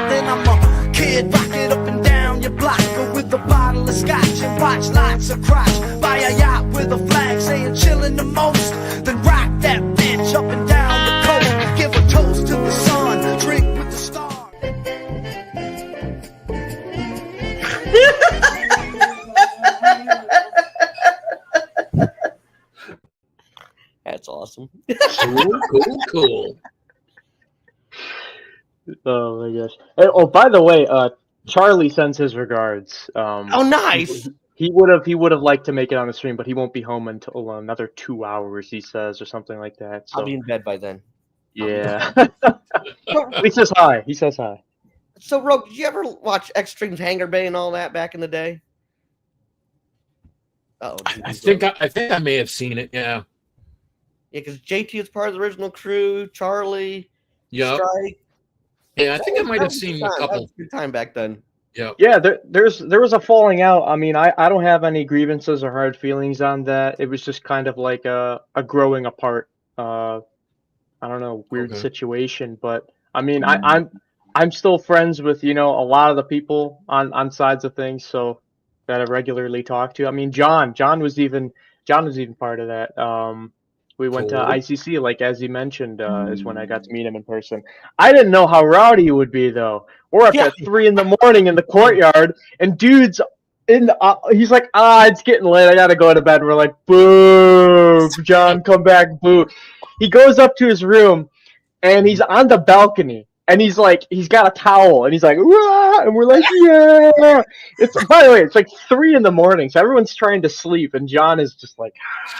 Then I'm a kid rocking up and down your block with a bottle of scotch and watch lots of crotch. Buy a yacht with a flag saying chillin' the most. Then rock that bitch up and down the coast. Give a toast to the sun, drink with the stars. That's awesome. Cool. Oh my gosh! And, oh, by the way, Charlie sends his regards. Oh, nice. He would have liked to make it on the stream, but he won't be home until another 2 hours, he says, or something like that. So I'll be in bed by then. yeah. He says hi. So, Rogue, did you ever watch Extreme's Hangar Bay and all that back in the day? Oh, I think I may have seen it. Yeah. Yeah, because JT was part of the original crew. Charlie. Yeah. Strike. Yeah, I think I might have seen a That couple. was a good time back then. Yeah, there was a falling out. I mean, I don't have any grievances or hard feelings on that. It was just kind of like a growing apart. I don't know, weird situation. But I mean, I'm still friends with a lot of the people on sides of things, so that I regularly talk to. I mean, John was even part of that. We went to ICC, like as you mentioned, is when I got to meet him in person. I didn't know how rowdy he would be, though. We're up at 3 in the morning in the courtyard, and dude's he's like, it's getting late. I gotta go to bed. We're like, boo, John, come back, boo. He goes up to his room, and he's on the balcony. And he's like, he's got a towel, and he's like, wah! And we're like, yeah. By the way, it's like 3 in the morning, so everyone's trying to sleep, and John is just like,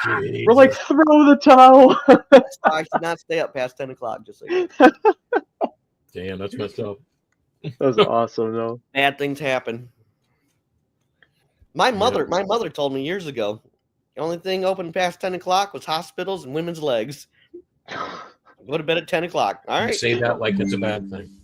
we're like, throw the towel. I should not stay up past 10 o'clock, just so you know. Damn, that's messed up. That was awesome, though. Bad things happen. My mother told me years ago, the only thing open past 10 o'clock was hospitals and women's legs. Go to bed at 10 o'clock. All right. You say that like it's a bad thing.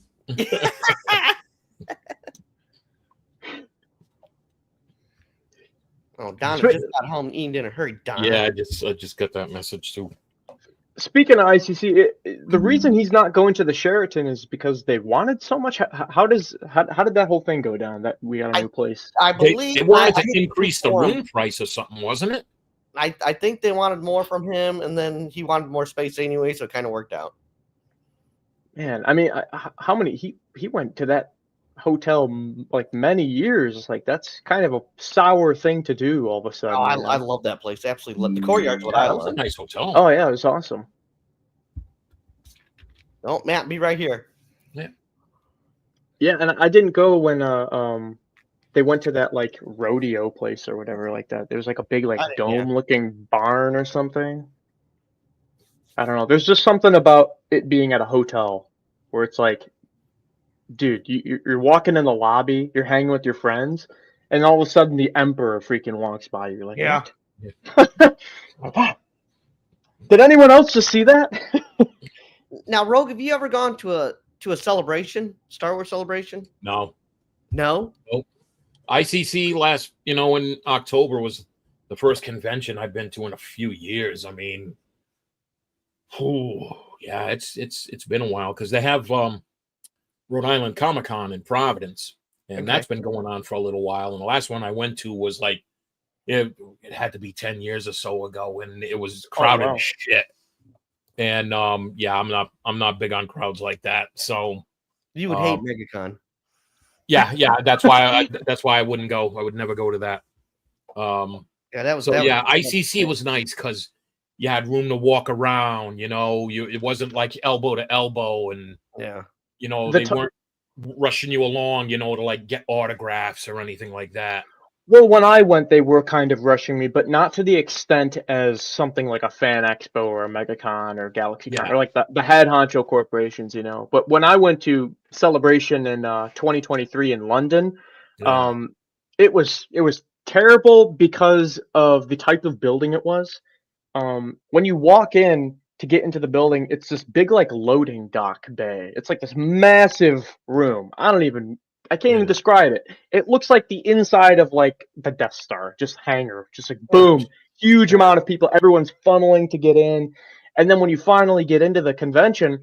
Oh, Donna just got home and eating dinner. Hurry, Donna. Yeah, I just got that message too. Speaking of ICC, the reason he's not going to the Sheraton is because they wanted so much. How did that whole thing go down? That we got a new place. I believe they wanted to increase the room price or something, wasn't it? I think they wanted more from him, and then he wanted more space anyway, so it kind of worked out. Man, I mean, how many he went to that hotel like many years? Like that's kind of a sour thing to do all of a sudden. Oh, I love that place. Absolutely love the courtyard's what I love. It's a nice hotel. Oh yeah, it was awesome. Oh, Matt, be right here. Yeah, and I didn't go when they went to that like rodeo place or whatever like that. There was like a big like dome-looking barn or something. I don't know. There's just something about it being at a hotel where it's like, dude, you're walking in the lobby, you're hanging with your friends, and all of a sudden the emperor freaking walks by. You're like, yeah. What? Did anyone else just see that? Now, Rogue, have you ever gone to a celebration, Star Wars celebration? No. No? Nope. ICC last, in October was the first convention I've been to in a few years. I mean, yeah, it's been a while because they have Rhode Island Comic-Con in Providence, and that's been going on for a little while. And the last one I went to was like it had to be 10 years or so ago, and it was crowded as shit. And yeah, I'm not big on crowds like that. So you would hate Megacon. Yeah, that's why I wouldn't go. I would never go to that. ICC was nice because you had room to walk around. It wasn't like elbow to elbow, and they weren't rushing you along. To like get autographs or anything like that. Well, when I went, they were kind of rushing me, but not to the extent as something like a Fan Expo or a Megacon or GalaxyCon or like the head honcho corporations, But when I went to Celebration in 2023 in London, it was terrible because of the type of building it was. When you walk in to get into the building, it's this big like loading dock bay. It's like this massive room. I can't even describe it. It looks like the inside of like the Death Star, just hangar, just like boom, huge amount of people. Everyone's funneling to get in. And then when you finally get into the convention,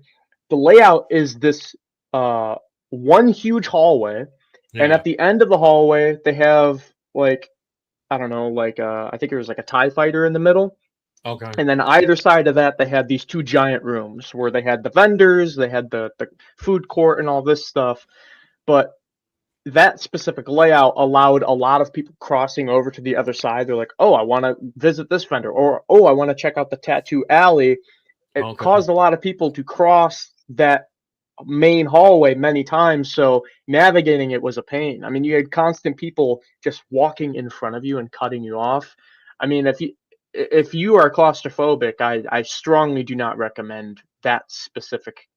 the layout is this one huge hallway, and at the end of the hallway they have like, I don't know, like I think it was like a TIE fighter in the middle. Okay. And then either side of that, they had these two giant rooms where they had the vendors, they had the food court and all this stuff. But that specific layout allowed a lot of people crossing over to the other side. They're like, oh, I want to visit this vendor, or oh, I want to check out the tattoo alley. It caused a lot of people to cross that main hallway many times, so navigating it was a pain. I mean, you had constant people just walking in front of you and cutting you off. I mean, if you are claustrophobic, I strongly do not recommend that specific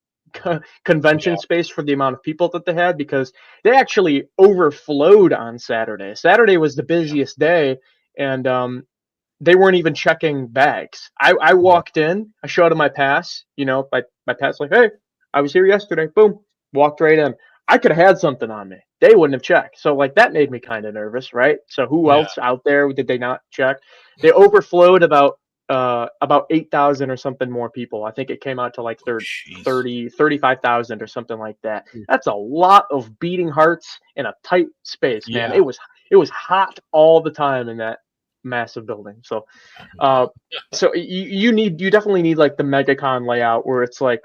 convention space for the amount of people that they had, because they actually overflowed on Saturday. Saturday was the busiest day, and they weren't even checking bags. I walked in, I showed them my pass, my pass, like, hey, I was here yesterday, boom, walked right in. I could have had something on me. They wouldn't have checked. So like that made me kind of nervous, right? So who else out there did they not check? They overflowed about 8,000 or something more people. I think it came out to like 35,000 or something like that. That's a lot of beating hearts in a tight space, man. It was hot all the time in that massive building. So you definitely need like the Megacon layout where it's like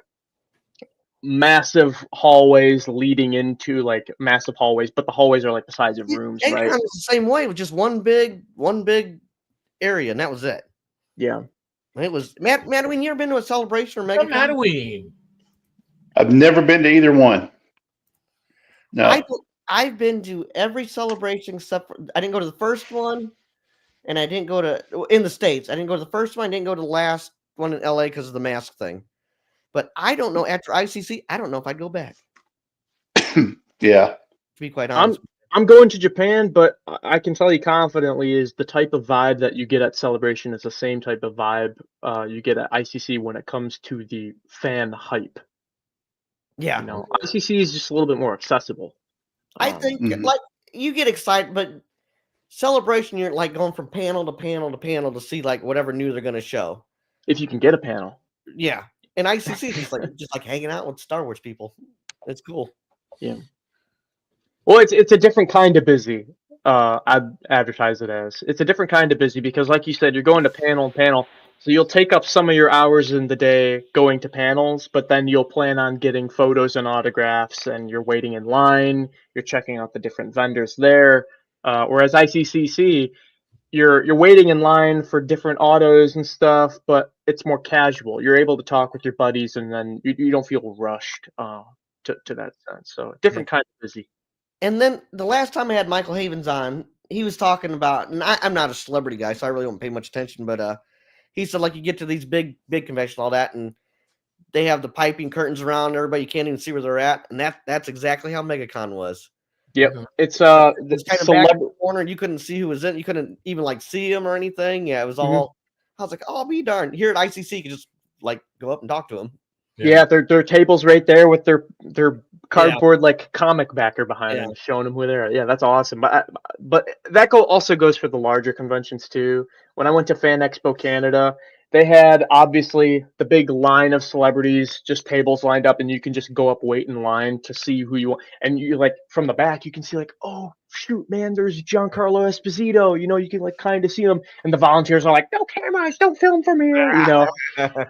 massive hallways leading into like massive hallways, but the hallways are like the size of rooms, right? Megacon was the same way, with just one big area, and that was it. Yeah. It was Mattaween, you ever been to a celebration or Megacon? Mattaween. I've never been to either one. No. I've been to every celebration except for, I didn't go to the first one, and I didn't go to, in the States, I didn't go to the first one, I didn't go to the last one in LA because of the mask thing. But I don't know, after ICC, I don't know if I'd go back. Yeah. To be quite honest. I'm going to Japan, but I can tell you confidently is the type of vibe that you get at Celebration is the same type of vibe you get at ICC when it comes to the fan hype. Yeah. ICC is just a little bit more accessible. I think like you get excited, but Celebration, you're like going from panel to panel to panel to see like whatever new they're going to show. If you can get a panel. Yeah. And ICC is just like hanging out with Star Wars people. It's cool. Yeah. Well, it's a different kind of busy. I'd advertise it as. It's a different kind of busy because, like you said, you're going to panel. So you'll take up some of your hours in the day going to panels, but then you'll plan on getting photos and autographs, and you're waiting in line. You're checking out the different vendors there. Whereas ICCC, you're waiting in line for different autos and stuff, but it's more casual. You're able to talk with your buddies, and then you don't feel rushed to that sense. So different kind of busy. And then the last time I had Michael Havens on, he was talking about, and I'm not a celebrity guy, so I really don't pay much attention, but he said like you get to these big conventions, all that, and they have the piping curtains around everybody, you can't even see where they're at, and that's exactly how Megacon was. Yep, it's kind of back in the corner, and you couldn't see who was in. You couldn't even like see him or anything. Yeah, it was all. I was like, oh, I'll be darned. Here at ICC, you could just like go up and talk to him. Yeah, their tables right there with their cardboard like comic backer behind them, showing them who they are. Yeah, that's awesome. But that also goes for the larger conventions too. When I went to Fan Expo Canada, they had obviously the big line of celebrities, just tables lined up, and you can just go up, wait in line to see who you want. And you like from the back, you can see like, oh shoot, man, there's Giancarlo Esposito. You can like kind of see him, and the volunteers are like, no cameras, don't film from here. But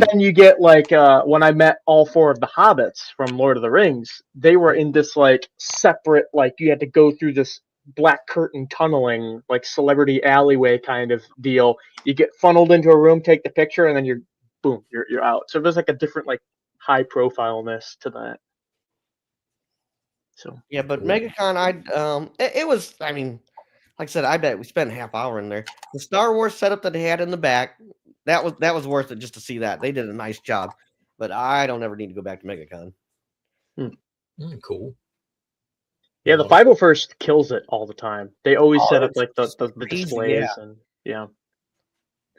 then you get like when I met all four of the hobbits from Lord of the Rings, they were in this like separate, like you had to go through this black curtain tunneling, like celebrity alleyway kind of deal. You get funneled into a room, take the picture, and then you're out. So there's like a different like high profileness to that. So yeah, but Megacon, it was. I mean, like I said, I bet we spent a half hour in there. The Star Wars setup that they had in the back, that was worth it just to see that. They did a nice job. But I don't ever need to go back to Megacon. Cool. Yeah, the 501st kills it all the time. They always set up like the displays and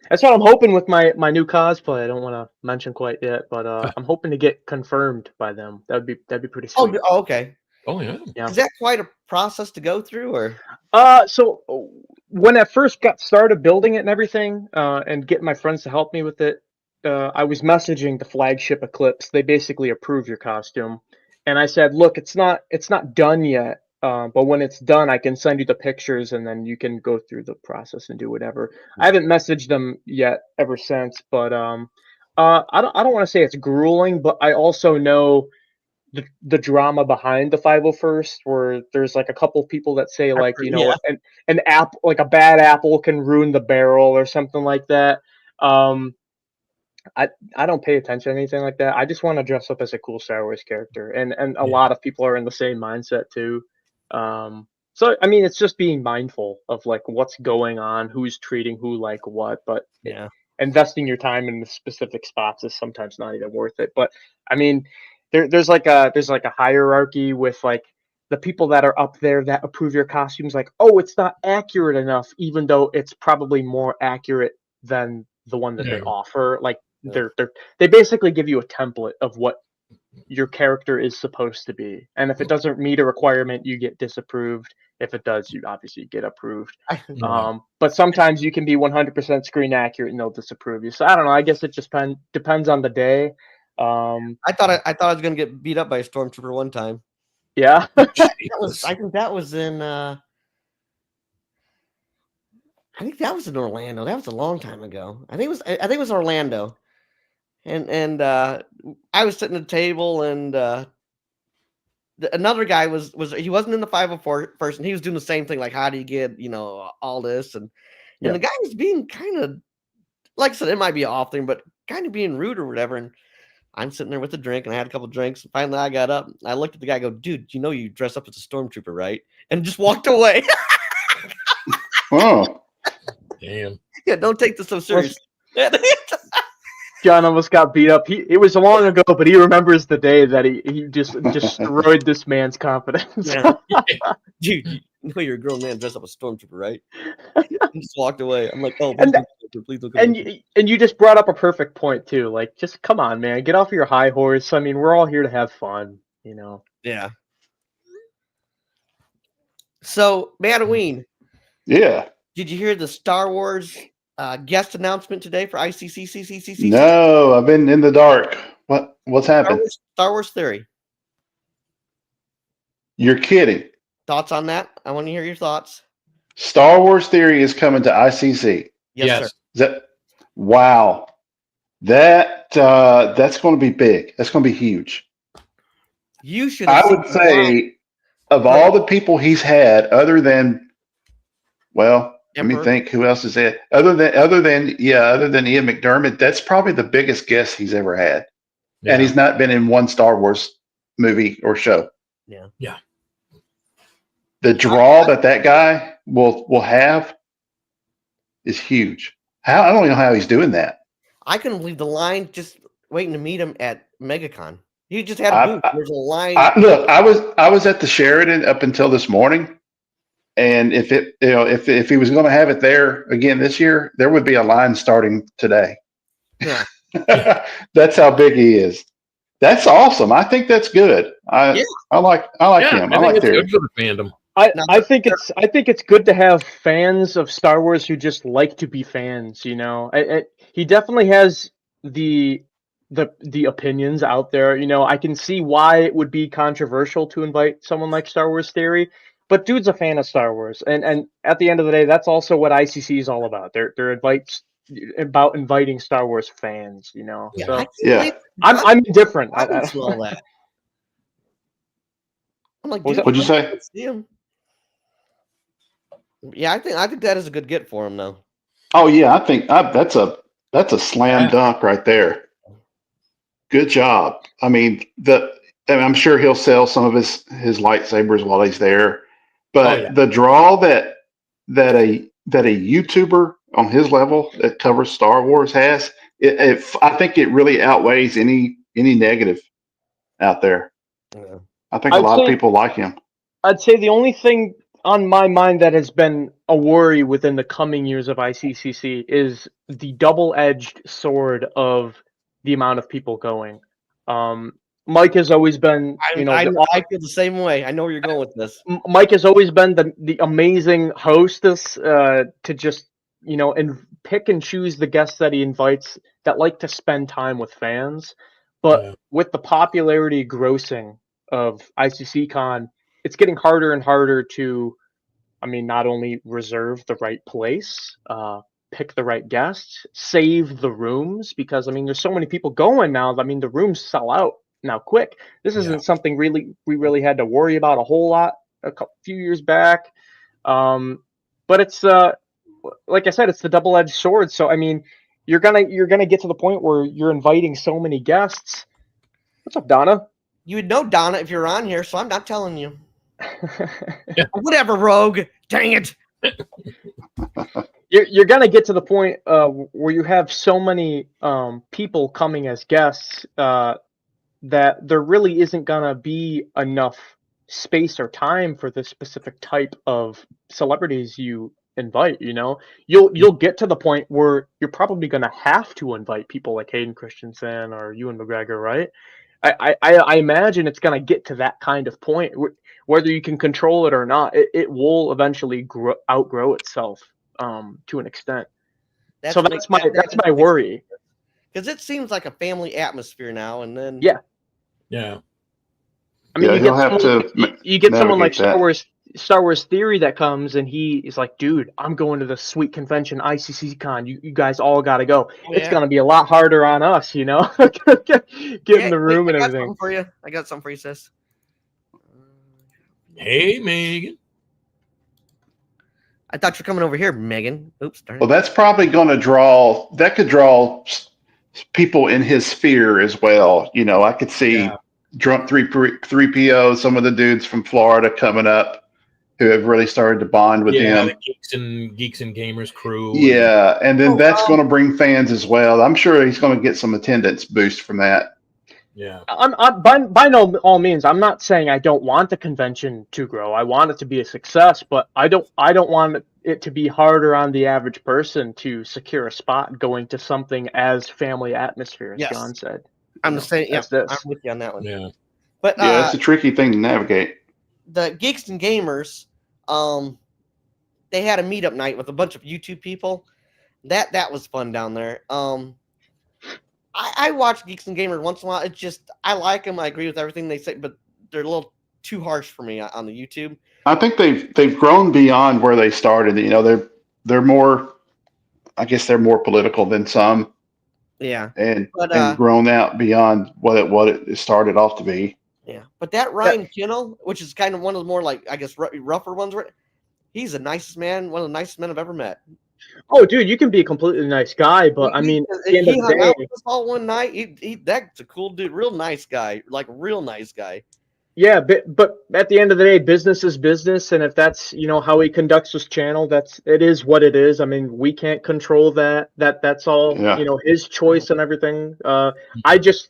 that's what I'm hoping with my new cosplay. I don't want to mention quite yet, but I'm hoping to get confirmed by them. That'd be pretty sweet. Oh, okay. Oh yeah. Is that quite a process to go through, or? So when I first got started building it and everything, and getting my friends to help me with it, I was messaging the flagship Eclipse. They basically approve your costume, and I said, look, it's not done yet. But when it's done, I can send you the pictures, and then you can go through the process and do whatever. I haven't messaged them yet ever since, but I don't want to say it's grueling, but I also know the drama behind the 501st, where there's like a couple of people that say like, you know, an apple, like a bad apple can ruin the barrel or something like that. I don't pay attention to anything like that. I just want to dress up as a cool Star Wars character, and a lot of people are in the same mindset too. So I mean, it's just being mindful of like what's going on, who's treating who like what, but investing your time in the specific spots is sometimes not even worth it. But I mean, there's like a hierarchy with like the people that are up there that approve your costumes, like, oh, it's not accurate enough, even though it's probably more accurate than the one that they offer. Like they basically give you a template of what your character is supposed to be, and if it doesn't meet a requirement, you get disapproved. If it does, you obviously get approved. But sometimes you can be 100% screen accurate and they'll disapprove you. So I don't know. I guess it just depends on the day. I thought I was gonna get beat up by a stormtrooper one time. Yeah. I think that was in Orlando. That was a long time ago. I think it was Orlando. And I was sitting at the table, and another guy was he wasn't in the 504 first, and he was doing the same thing, like, how do you get, you know, all this, and the guy was being kind of, like I said, it might be an off thing, but kind of being rude or whatever. And I'm sitting there with a drink, and I had a couple drinks, and finally I got up, I looked at the guy, go, dude, you know you dress up as a stormtrooper, right? And just walked away. Oh, damn. Yeah, don't take this so seriously. John almost got beat up. It was long ago, but he remembers the day that he just destroyed this man's confidence. Dude, you know you're a grown man dressed up as a stormtrooper, right? He just walked away. I'm like, oh, please don't come and you just brought up a perfect point too. Like, just come on, man, get off your high horse. I mean, we're all here to have fun, you know. Yeah. So, Madaween. Yeah. Did you hear the Star Wars guest announcement today for ICCC? No, I've been in the dark. What's happened? Star Wars Theory. You're kidding. Thoughts on that? I want to hear your thoughts. Star Wars Theory is coming to ICC. Yes. Sir. Wow. That's going to be big. That's going to be huge. You should. I would say of all the people he's had, other than, well, Emperor. Let me think. Who else is it? Other than Ian McDermott, that's probably the biggest guest he's ever had, and he's not been in one Star Wars movie or show. Yeah. The draw that guy will have is huge. I don't even know how he's doing that. I couldn't believe the line just waiting to meet him at MegaCon. You just had a booth. There's a line. Look, I was at the Sheridan up until this morning. And if he was going to have it there again this year, there would be a line starting today. Yeah. That's how big he is. That's awesome. I think that's good. I like him. I like Theory. Good for the fandom. I think it's good to have fans of Star Wars who just like to be fans. You know, he definitely has the opinions out there. You know, I can see why it would be controversial to invite someone like Star Wars Theory. But dude's a fan of Star Wars, and at the end of the day, that's also what ICC is all about. They're about inviting Star Wars fans, you know. Yeah, so, I'm indifferent. I didn't see all that. I'm like, what'd you say? Yeah, I think that is a good get for him, though. Oh yeah, I think that's a slam dunk right there. Good job. I mean, I'm sure he'll sell some of his lightsabers while he's there. But the draw that a YouTuber on his level that covers Star Wars has, I think it really outweighs any negative out there. Yeah. I think a lot of people like him. I'd say the only thing on my mind that has been a worry within the coming years of ICCC is the double-edged sword of the amount of people going. Mike has always been, I feel the same way. I know where you're going with this. Mike has always been the amazing hostess to just, you know, and pick and choose the guests that he invites that like to spend time with fans. But with the popularity grossing of ICCCon, it's getting harder and harder to, I mean, not only reserve the right place, pick the right guests, save the rooms, because I mean, there's so many people going now. I mean, the rooms sell out now quick. This isn't something we really had to worry about a whole lot few years back. But it's like I said, it's the double-edged sword. So I mean, you're gonna get to the point where you're inviting so many guests. What's up, Donna? You would know Donna if you're on here, so I'm not telling you. Whatever, Rogue. Dang it. You're gonna get to the point where you have so many people coming as guests that there really isn't gonna be enough space or time for the specific type of celebrities you invite. You know, you'll get to the point where you're probably gonna have to invite people like Hayden Christensen or Ewan McGregor, right? I imagine it's gonna get to that kind of point. Whether you can control it or not, it will eventually outgrow itself to an extent. That's my worry. Because it seems like a family atmosphere now, and then yeah. I mean, you get someone like that. Star Wars Theory that comes and he is like, dude, I'm going to the sweet convention, ICCCon. You guys all got to go. It's going to be a lot harder on us, you know, getting the room and everything. I got something for you, sis. Hey, Megan. I thought you were coming over here, Megan. Oops. Well, that's probably going to draw people in his sphere as well. You know, I could see Drunk 3PO, some of the dudes from Florida coming up who have really started to bond with him. The Geeks and Gamers crew. Yeah, and then that's going to bring fans as well. I'm sure he's going to get some attendance boost from that. Yeah. By no all means, I'm not saying I don't want the convention to grow. I want it to be a success, but I don't want it to be harder on the average person to secure a spot going to something as family atmosphere, as John said. I'm saying, I'm with you on that one. Yeah. But it's a tricky thing to navigate. The Geeks and Gamers, they had a meetup night with a bunch of YouTube people. That was fun down there. I watch Geeks and Gamers once in a while. It's just, I like them. I agree with everything they say, but they're a little too harsh for me on the YouTube. I think they've grown beyond where they started. You know, they're more, I guess they're more political than some. Yeah. And grown out beyond what it started off to be. Yeah. But that Ryan Kinnell, which is kind of one of the more, like, I guess, rougher ones, he's the nicest man, one of the nicest men I've ever met. Oh, dude, you can be a completely nice guy, but I mean, at the end of the day, out with us all one night. That's a cool dude, real nice guy, like real nice guy. Yeah, but at the end of the day, business is business, and if that's how he conducts his channel, it is what it is. I mean, we can't control that. That's all his choice and everything. I just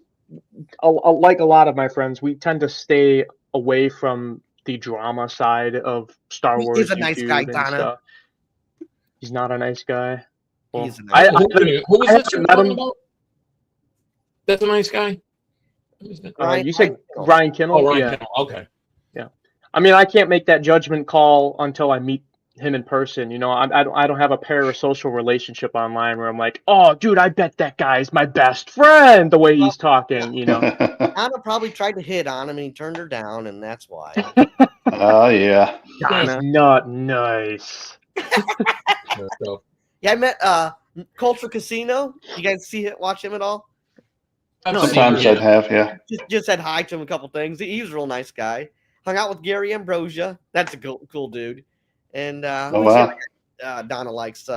like a lot of my friends, we tend to stay away from the drama side of Star Wars. He's a nice guy, Donna. He's not a nice guy. Well, he's a nice guy. Who was this you're talking about? That's a nice guy. You said Ryan Kinnell? Oh, Ryan Kinnell. Okay. Yeah. I mean, I can't make that judgment call until I meet him in person. I don't have a parasocial relationship online where I'm like, oh, dude, I bet that guy's my best friend. The way he's talking, Anna probably tried to hit on him and he turned her down, and that's why. Oh yeah. That's not nice. Yeah, I met Culture Casino. You guys watch him at all? Sometimes I'd have, yeah. Just said hi to him a couple things. He was a real nice guy. Hung out with Gary Ambrosia. That's a cool dude. And Donna likes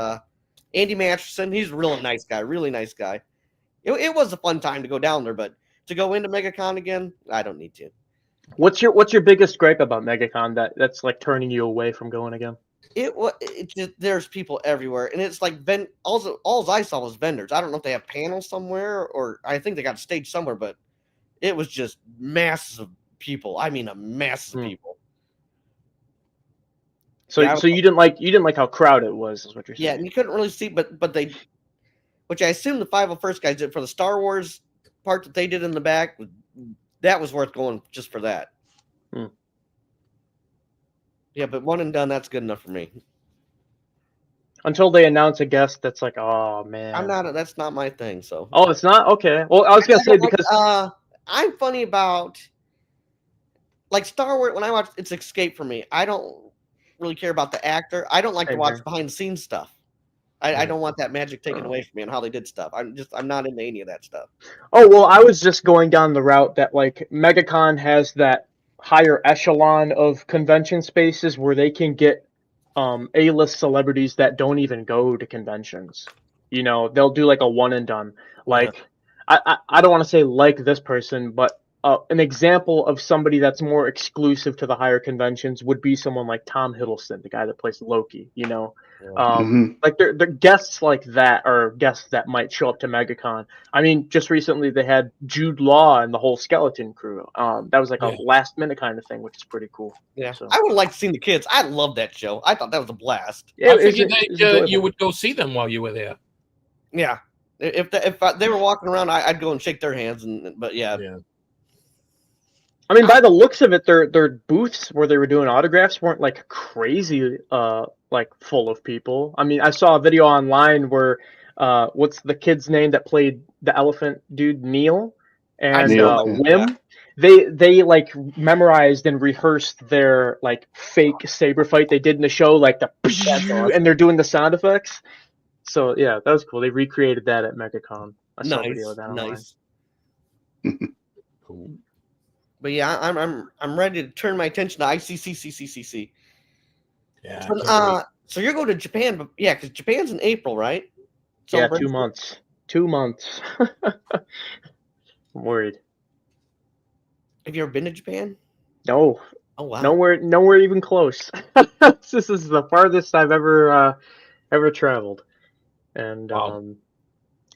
Andy Masterson. He's a real nice guy. Really nice guy. It was a fun time to go down there, but to go into Megacon again, I don't need to. What's your biggest gripe about Megacon that's like turning you away from going again? It just, there's people everywhere, and it's like all I saw was vendors. I don't know if they have panels somewhere, or I think they got a stage somewhere, but it was just masses of people. I mean, a mass of people. So you didn't like how crowded it was, is what you're saying? Yeah, and you couldn't really see, but they, which I assume the 501st guys did for the Star Wars part that they did in the back. That was worth going just for that. Yeah, but one and done, that's good enough for me. Until they announce a guest that's like, oh man. That's not my thing. So. Oh, it's not? Okay. Well, I was gonna say because I'm funny about like Star Wars. When I watch, it's escape for me. I don't really care about the actor. I don't like to Same watch here. behind the scenes stuff. I don't want that magic taken away from me and how they did stuff. I'm not into any of that stuff. Oh, well, I was just going down the route that like Megacon has that higher echelon of convention spaces where they can get A-list celebrities that don't even go to conventions. You know, they'll do like a one and done. Like I don't want to say like this person, but an example of somebody that's more exclusive to the higher conventions would be someone like Tom Hiddleston, the guy that plays Loki, you know. Like they're guests like that are guests that might show up to MegaCon. I mean, just recently they had Jude Law and the whole Skeleton Crew. That was like a last minute kind of thing, which is pretty cool. Yeah, so. I would like to see the kids. I love that show. I thought that was a blast. Yeah, I figured that you would go see them while you were there. Yeah, if they were walking around, I'd go and shake their hands. But yeah. I mean, by the looks of it, their booths where they were doing autographs weren't like crazy, like full of people. I mean, I saw a video online where, what's the kid's name that played the elephant dude, Neil, and Wim. They like memorized and rehearsed their like fake saber fight they did in the show, like the and they're doing the sound effects. So yeah, that was cool. They recreated that at MegaCon. I saw a video of that online. Cool. But yeah, I'm ready to turn my attention to ICCC. Yeah. So you're going to Japan, but yeah, because Japan's in April, right? Yeah, 2 months. 2 months. I'm worried. Have you ever been to Japan? No. Oh wow. Nowhere even close. This is the farthest I've ever traveled. And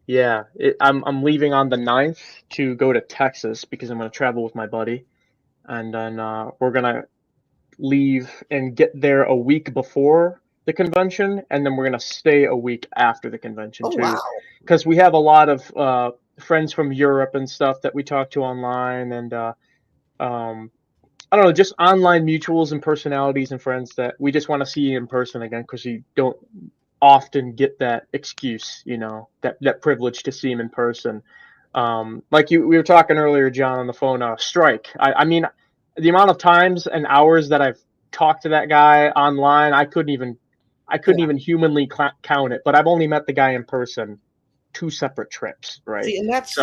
yeah, I'm leaving on the 9th to go to Texas because I'm going to travel with my buddy. And then we're going to leave and get there a week before the convention. And then we're going to stay a week after the convention too. Wow. Because we have a lot of friends from Europe and stuff that we talk to online. And I don't know, just online mutuals and personalities and friends that we just want to see in person again because you don't often get that excuse, you know, that privilege to see him in person. Like we were talking earlier, John, on the phone, Strike. I mean, the amount of times and hours that I've talked to that guy online, I couldn't even humanly count it, but I've only met the guy in person 2 separate trips, right? See, and that's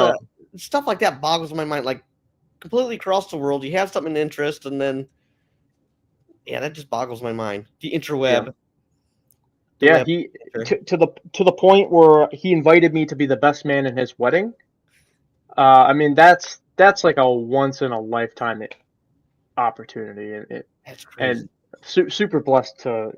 stuff like that boggles my mind, like completely across the world. You have something of interest, and then that just boggles my mind. The interweb. Yeah, he to the point where he invited me to be the best man in his wedding. I mean, that's like a once in a lifetime opportunity, that's crazy. And super blessed to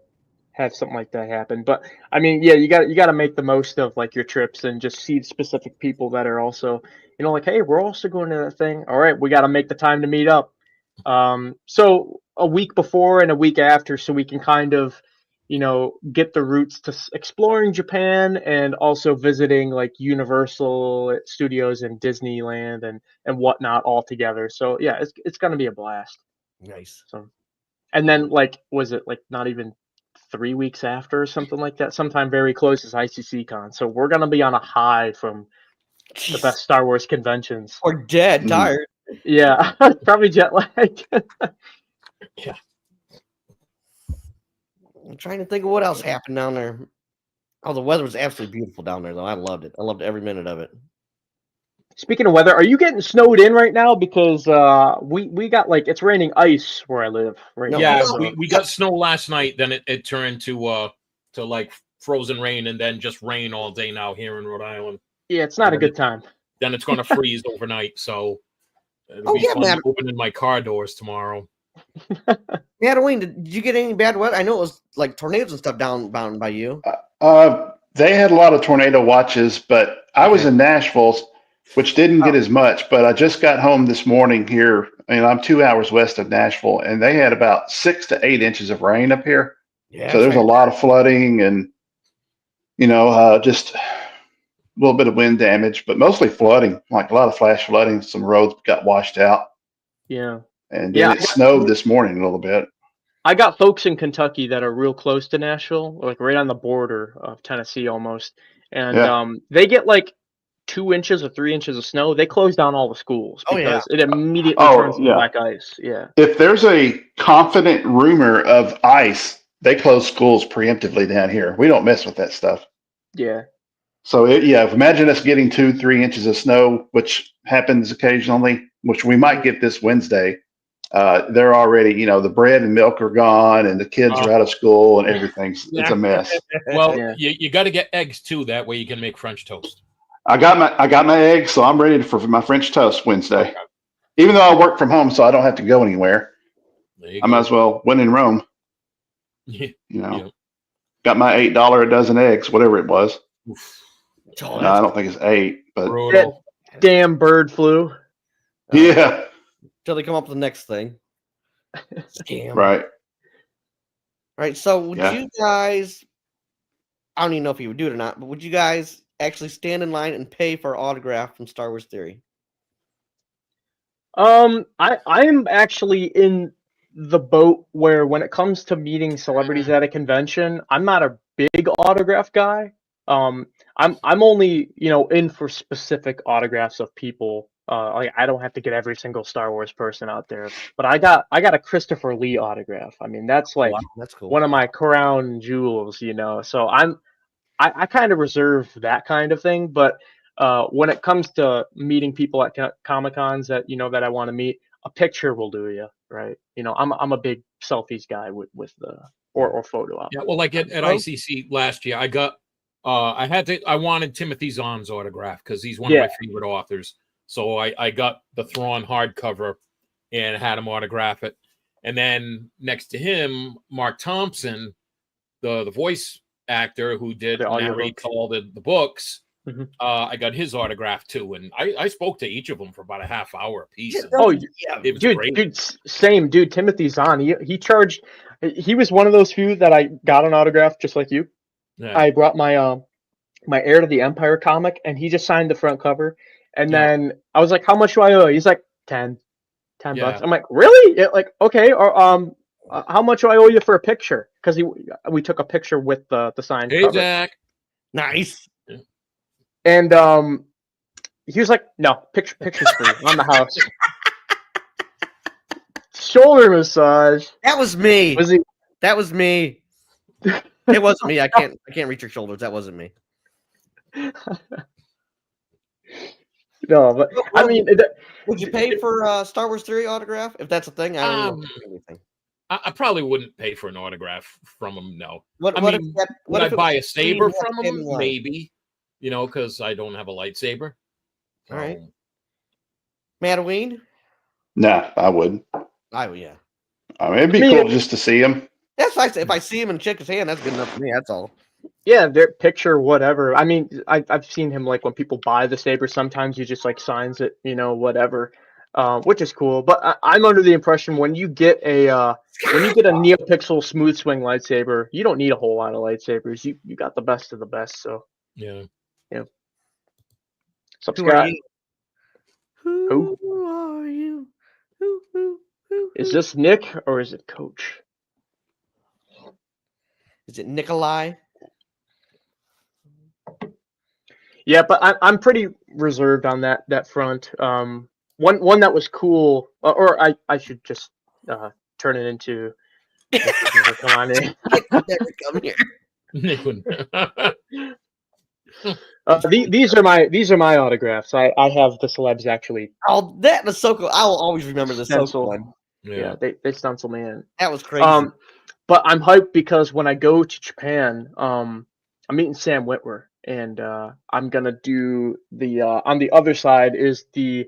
have something like that happen. But I mean, yeah, you got to make the most of like your trips and just see specific people that are also, you know, like, hey, we're also going to that thing. All right, we got to make the time to meet up. So a week before and a week after, so we can kind of, you know, get the roots to exploring Japan and also visiting like Universal Studios and Disneyland and whatnot all together. So yeah, it's gonna be a blast. Nice. So, and then like, was it like not even 3 weeks after or something like that? Sometime very close is ICC Con. So we're gonna be on a high from the best Star Wars conventions. Or dead, tired. Yeah, probably jet lag. Yeah. I'm trying to think of what else happened down there. Oh, the weather was absolutely beautiful down there, though. I loved it. I loved every minute of it. Speaking of weather, are you getting snowed in right now? Because we got like it's raining ice where I live right now. Yeah, we got snow last night. Then it turned to like frozen rain and then just rain all day now here in Rhode Island. Yeah, it's not a good time. Then it's going to freeze overnight. So it'll be fun opening my car doors tomorrow. Madeline, did you get any bad weather? I know it was like tornadoes and stuff down by you. They had a lot of tornado watches, but I was in Nashville, which didn't get as much. But I just got home this morning here. I mean, I'm 2 hours west of Nashville, and they had about 6 to 8 inches of rain up here. Yeah, so there's a lot of flooding and, you know, just a little bit of wind damage, but mostly flooding, like a lot of flash flooding. Some roads got washed out. Yeah. And then it snowed this morning a little bit. I got folks in Kentucky that are real close to Nashville, like right on the border of Tennessee almost, and Yeah. they get like 2 inches or 3 inches of snow. They close down all the schools Oh, yeah. because it immediately Oh, turns into yeah. black ice. Yeah. If there's a confident rumor of ice, they close schools preemptively down here. We don't mess with that stuff. Yeah. So imagine us getting 2-3 inches of snow, which happens occasionally, which we might get this Wednesday. They're already, the bread and milk are gone, and the kids are out of school, and everything's it's a mess. Well, Yeah. you got to get eggs too. That way you can make French toast. I got my eggs, so I'm ready for my French toast Wednesday. Even though I work from home, so I don't have to go anywhere. There you I go. might as well win in Rome. Yeah. Got my $8 a dozen eggs, whatever it was. Oh, No, I don't think it's 8, but Brutal. Damn bird flu. yeah, Till they come up with the next thing. Scam. right. Right. So would Yeah. you guys? I don't even know if you would do it or not, but would you guys actually stand in line and pay for an autograph from Star Wars Theory? I'm actually in the boat where when it comes to meeting celebrities at a convention, I'm not a big autograph guy. I'm only, in for specific autographs of people. Like I don't have to get every single Star Wars person out there, but I got a Christopher Lee autograph. I mean, that's like Wow, that's cool. one of my crown jewels, So I kind of reserve that kind of thing, but when it comes to meeting people at Comic Cons that that I want to meet, a picture will do you, right? I'm a big selfies guy with the or photo op. Yeah. Well, like at ICC last year, I got I wanted Timothy Zahn's autograph because he's one of my favorite authors. So I got the Thrawn hardcover and had him autograph it. And then next to him, Mark Thompson, the voice actor who did narrate all the books. Mm-hmm. I got his autograph too, and I spoke to each of them for about a half hour a piece. Yeah, dude, same dude. Timothy Zahn, he charged. He was one of those few that I got an autograph just like you. Yeah. I brought my my Heir to the Empire comic, and he just signed the front cover. And then I was like, "How much do I owe?" He's like, 10 bucks. I'm like, "Really?" Yeah, like, okay. Or how much do I owe you for a picture? Because we took a picture with the signed cover. Zach. Nice. And he was like, "No, picture's free on the house." Shoulder massage. That was me. Was he? That was me. It wasn't me. I can't reach your shoulders. That wasn't me. No, but I mean, would you pay for Star Wars Theory autograph if that's a thing? I don't know anything. I probably wouldn't pay for an autograph from him. No. Would I buy a saber from him? Maybe. Because I don't have a lightsaber. All right. Madaween? Nah, I wouldn't. Yeah. I mean, it'd be cool just to see him. That's like if I see him and shake his hand, that's good enough for me. That's all. Yeah, their picture, whatever. I mean, I've seen him like when people buy the saber. Sometimes he just like signs it, whatever, which is cool. But I'm under the impression when you get a NeoPixel smooth swing lightsaber, you don't need a whole lot of lightsabers. You got the best of the best. So yeah. What's up, Scott? Who are you? Who? Is this Nick or is it Coach? Is it Nikolai? Yeah, but I'm pretty reserved on that front. One that was cool, or I should just turn it into. Come on in. Come here. These are my autographs. I have the celebs actually. Oh, that was so cool. I will always remember the stencil one. Yeah, they stencil me in. That was crazy. But I'm hyped because when I go to Japan, I'm meeting Sam Witwer, and I'm gonna do the on the other side is the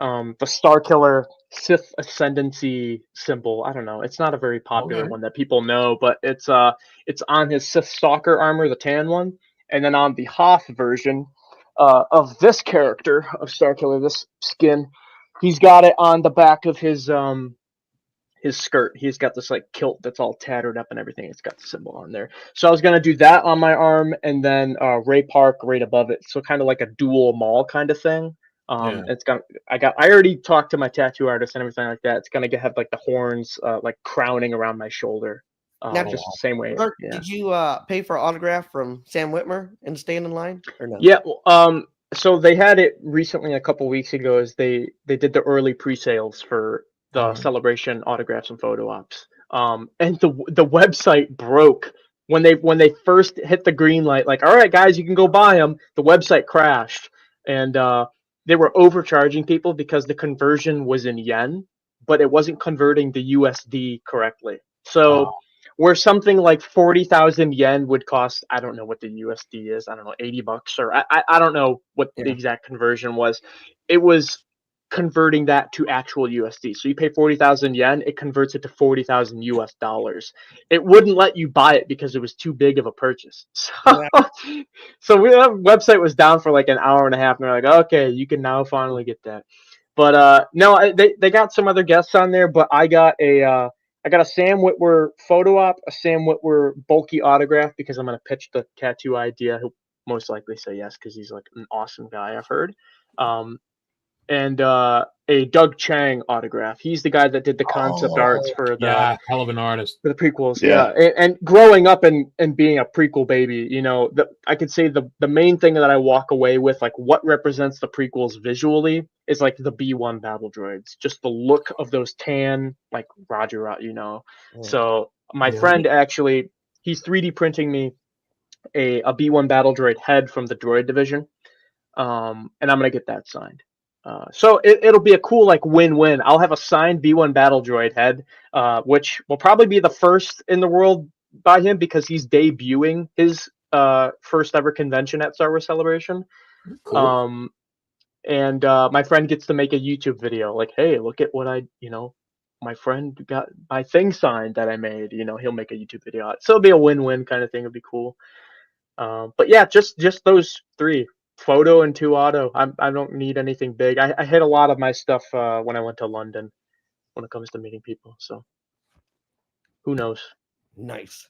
Starkiller Sith Ascendancy symbol. I don't know. It's not a very popular one that people know, but it's on his Sith Stalker armor, the tan one. And then on the Hoth version of this character of Starkiller, this skin, he's got it on the back of his skirt. He's got this like kilt that's all tattered up and everything. It's got the symbol on there. So I was gonna do that on my arm, and then Ray Park right above it. So kind of like a dual maul kind of thing. Yeah. It's gonna. I already talked to my tattoo artist and everything like that. It's gonna have like the horns, like crowning around my shoulder, Now, just the same way. Mark, Yeah. did you pay for an autograph from Sam Whitmer and stand in line or no? Yeah. So they had it recently, a couple weeks ago. As they did the early pre-sales for the celebration autographs and photo ops. And the website broke when they first hit the green light. Like, all right, guys, you can go buy them. The website crashed, and they were overcharging people because the conversion was in yen, but it wasn't converting the USD correctly. So where something like 40,000 yen would cost, I don't know what the USD is. I don't know, $80 or I don't know what the exact conversion was. It was converting that to actual USD. So you pay 40,000 yen, it converts it to 40,000 US dollars. It wouldn't let you buy it because it was too big of a purchase. So, that website was down for like an hour and a half, and they're like, okay, you can now finally get that. But no, they got some other guests on there, but I got a Sam Witwer photo op, a Sam Witwer bulky autograph because I'm gonna pitch the tattoo idea. He'll most likely say yes because he's like an awesome guy, I've heard. And a Doug Chang autograph. He's the guy that did the concept arts for the hell of an artist for the prequels. Yeah. And growing up and being a prequel baby, you know, I could say the main thing that I walk away with, like what represents the prequels visually, is like the B1 battle droids. Just the look of those tan, like Roger, you know. So my friend actually, he's 3D printing me a B1 battle droid head from the droid division, and I'm gonna get that signed. So it'll be a cool like win-win. I'll have a signed B1 battle droid head, which will probably be the first in the world by him because he's debuting his first ever convention at Star Wars Celebration. Cool. And my friend gets to make a YouTube video like, hey, look at what my friend got my thing signed that I made. You know, he'll make a YouTube video. So it'll be a win-win kind of thing. It'll be cool. But yeah, just those three. Photo and 2 auto. I don't need anything big. I hit a lot of my stuff when I went to London when it comes to meeting people. So who knows? Nice.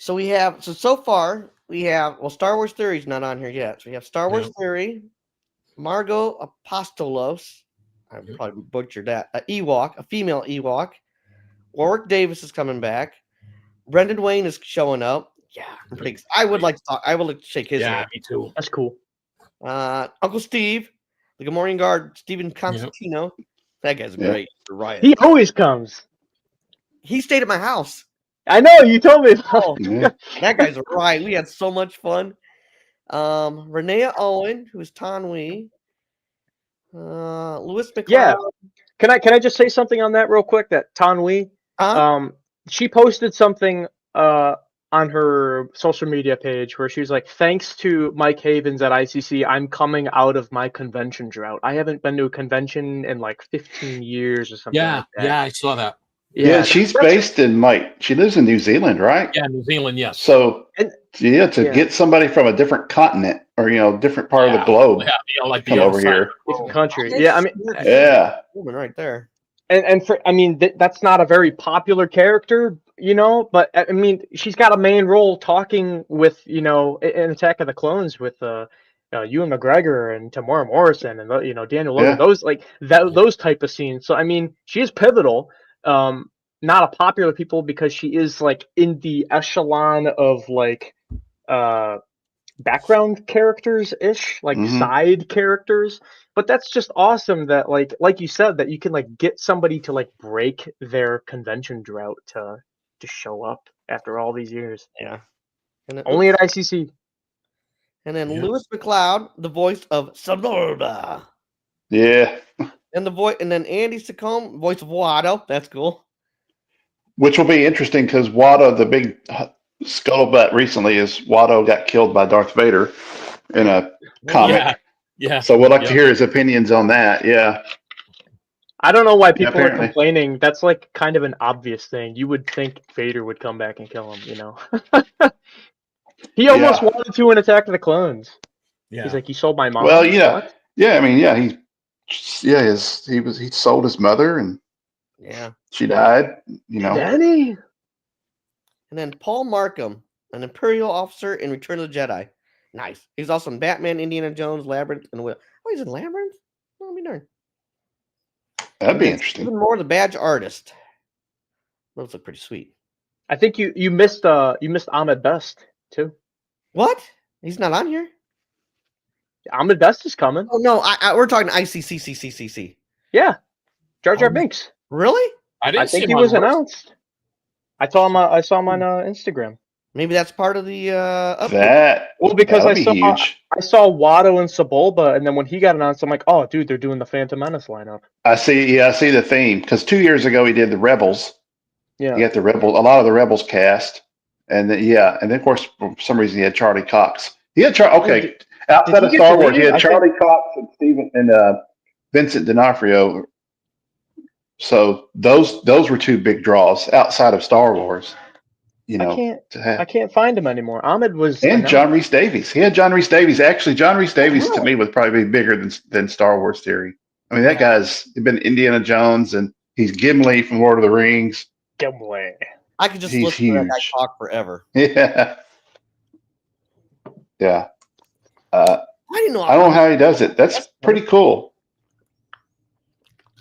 So we have so far we have Star Wars Theory's not on here yet. So we have Star Wars Theory, Margot Apostolos. I probably butchered that. A Ewok, a female Ewok. Warwick Davis is coming back. Brendan Wayne is showing up. Yeah, I'm pretty excited. I would like to talk. I would like to shake his hand. Me too. That's cool. Uncle Steve, the Gamorrean Guard, Stephen Constantino. That guy's great. Riot. He always comes. He stayed at my house. I know, you told me. That guy's right. We had so much fun. Renea Owen, who is Tanwi. Louis McLeod. Yeah. Can I just say something on that real quick? That Tanwi. She posted something on her social media page where she was like, thanks to Mike Havens at ICC, I'm coming out of my convention drought. I haven't been to a convention in like 15 years or something like that. Yeah, I saw that. Yeah, she's based in she lives in New Zealand, right? Yeah, New Zealand, yes. So get somebody from a different continent or different part of the globe, like come over here, different country. Yeah, I mean, woman right there. And for that's not a very popular character, but I mean, she's got a main role talking with in Attack of the Clones with Ewan McGregor and Tamora Morrison and Daniel Logan, those type of scenes. So I mean, she is pivotal. Not a popular people because she is like in the echelon of like background characters ish, like side characters. But that's just awesome that like you said, that you can like get somebody to like break their convention drought to show up after all these years. Yeah. And only at ICC. And then Louis McLeod, the voice of Sonora. Yeah. And then Andy Secombe, voice of Watto. That's cool. Which will be interesting because Watto, the big scuttlebutt recently is Watto got killed by Darth Vader in a comic. Yeah. So we'd like to hear his opinions on that. Yeah. I don't know why people are complaining. That's like kind of an obvious thing. You would think Vader would come back and kill him, He almost wanted to in Attack of the Clones. Yeah. He's like, you sold my mom. Well, yeah. Yeah, I mean, he sold his mother and she died, Danny. And then Paul Markham, an Imperial officer in Return of the Jedi. Nice. He's also in Batman, Indiana Jones, Labyrinth, and Will. Oh, he's in Labyrinth? Oh, me darn. That'd be And interesting. Even more, the badge artist. Those look pretty sweet. I think you missed Ahmed Best too. What? He's not on here? Ahmed Best is coming. Oh no, we're talking ICCC. Yeah, Jar Jar Oh, Binks. Really? I think he was announced. I saw him on Instagram. Maybe that's part of the update. That Well, because that'd be huge. I saw Watto and Sebulba, and then when he got announced, I'm like, oh, dude, they're doing the Phantom Menace lineup. I see the theme because 2 years ago he did the Rebels. Yeah, He got a lot of the Rebels cast, and then of course for some reason he had Charlie Cox. He had outside of Star Wars, he had Charlie Cox and Stephen and Vincent D'Onofrio. So those were two big draws outside of Star Wars. I can't find him anymore. Ahmed was John Rhys Davies. He had John Rhys Davies. Actually, John Rhys Davies to me would probably be bigger than Star Wars Theory. I mean, that guy's been Indiana Jones, and he's Gimli from Lord of the Rings. Gimli. I could just listen to that guy talk forever. Yeah. Yeah. I didn't know. I don't know how he does it. That's pretty cool.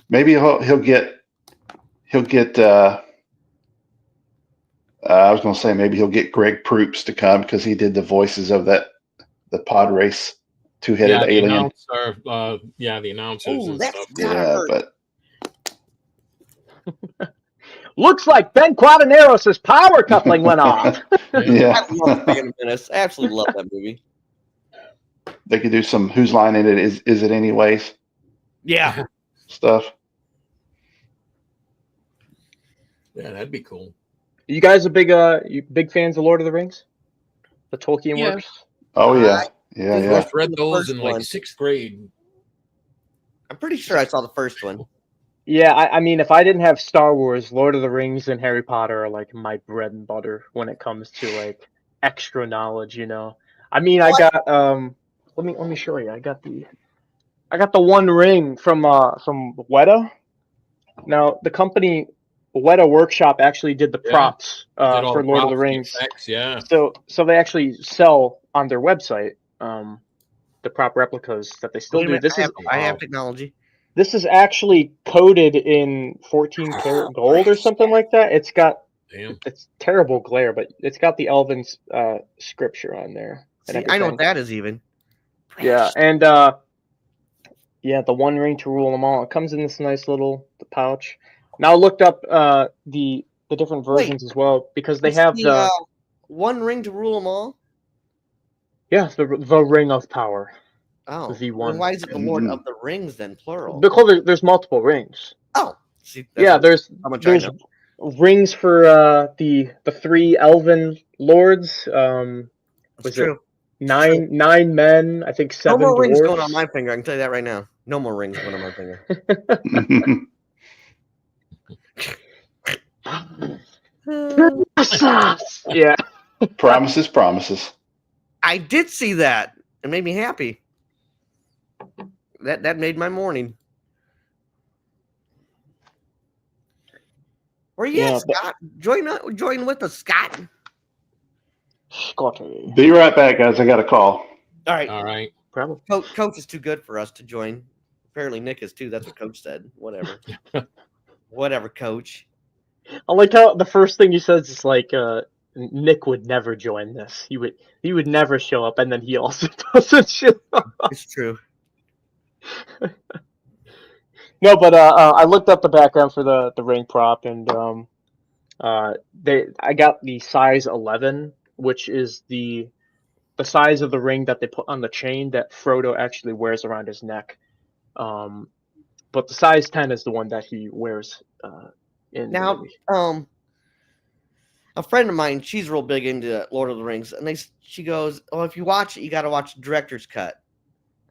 Maybe he'll get. I was going to say maybe he'll get Greg Proops to come because he did the voices of the pod race two-headed alien. The announcers and stuff. Yeah, but looks like Ben Quadaneros' power coupling went off. Yeah, I love Phantom Menace. I absolutely love that movie. They could do some Whose Line in It Is It Anyways? Yeah. Stuff. Yeah, that'd be cool. You guys are big fans of Lord of the Rings? The Tolkien works? Oh yeah. I read those in like 6th grade. I'm pretty sure I saw the first one. Yeah, I mean, if I didn't have Star Wars, Lord of the Rings and Harry Potter are like my bread and butter when it comes to like extra knowledge, I mean, I got let me show you. I got the One Ring from Weta. Now, the company Weta Workshop actually did the props for Lord of the Rings. Effects, yeah. So they actually sell on their website the prop replicas that they still do. I have technology. This is actually coated in 14 karat gold or something like that. It's terrible glare, but it's got the Elven scripture on there. See, I know what that is even. Yeah, and the One Ring to rule them all. It comes in this nice little pouch. Now I looked up the different versions as well because they have the One Ring to rule them all. Yeah, the Ring of Power. Oh, the V1. Well, why is it the Lord of the Rings then, plural? Because there's multiple rings. Oh, see, there's rings for the 3 elven lords. That's true. 9 men, I think 7 No more rings dwarves. going on my finger. I can tell you that right now. No more rings going on my finger. Yeah. Promises. I did see that. It made me happy. That made my morning. Where you at, Scott? Join with us, Scott. Scotty. Be right back, guys. I got a call. All right. Probably. Coach is too good for us to join. Apparently Nick is too. That's what Coach said. Whatever. Whatever, Coach. I like how the first thing he says is like, Nick would never join this. He would never show up, and then he also doesn't show up. It's true. No, but I looked up the background for the ring prop, and I got the size 11, which is the size of the ring that they put on the chain that Frodo actually wears around his neck. But the size 10 is the one that he wears in now. A friend of mine, she's real big into Lord of the Rings, and she goes, "Oh, if you watch it, you got to watch the director's cut."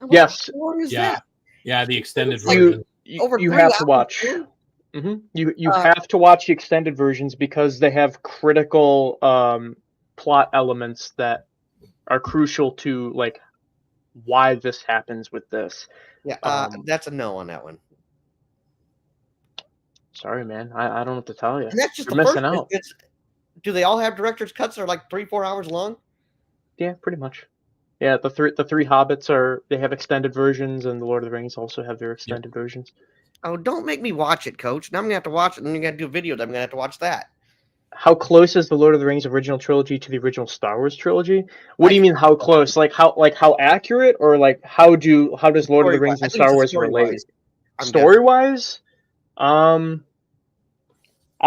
Yes. How long is that? Yeah, the extended version. You have to watch. Mm-hmm. You have to watch the extended versions because they have critical plot elements that are crucial to like why this happens with this. Yeah, that's a no on that one. Sorry, man. I don't know what to tell you. And that's just You're missing out. Do they all have director's cuts that are like 3-4 hours long? Yeah, pretty much. Yeah, the three Hobbits they have extended versions, and the Lord of the Rings also have their extended versions. Oh, don't make me watch it, Coach. Now I'm gonna have to watch it, and then you're gonna do a video. That I'm gonna have to watch that. How close is the Lord of the Rings original trilogy to the original Star Wars trilogy? What do you mean how close? Like how accurate, or like how does Lord of the Rings and Star Wars relate? Story wise, I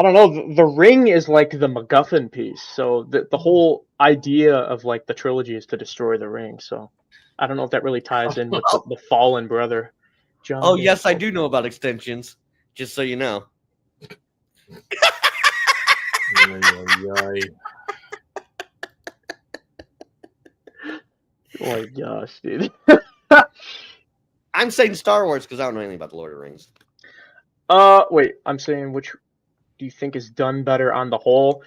don't know. The ring is like the MacGuffin piece. So the whole idea of like the trilogy is to destroy the ring. So I don't know if that really ties in with the fallen brother. John. Oh yes, I do know about extensions. Just so you know. Oh my gosh, dude. I'm saying Star Wars because I don't know anything about the Lord of the Rings. Wait. I'm saying which do you think is done better on the whole?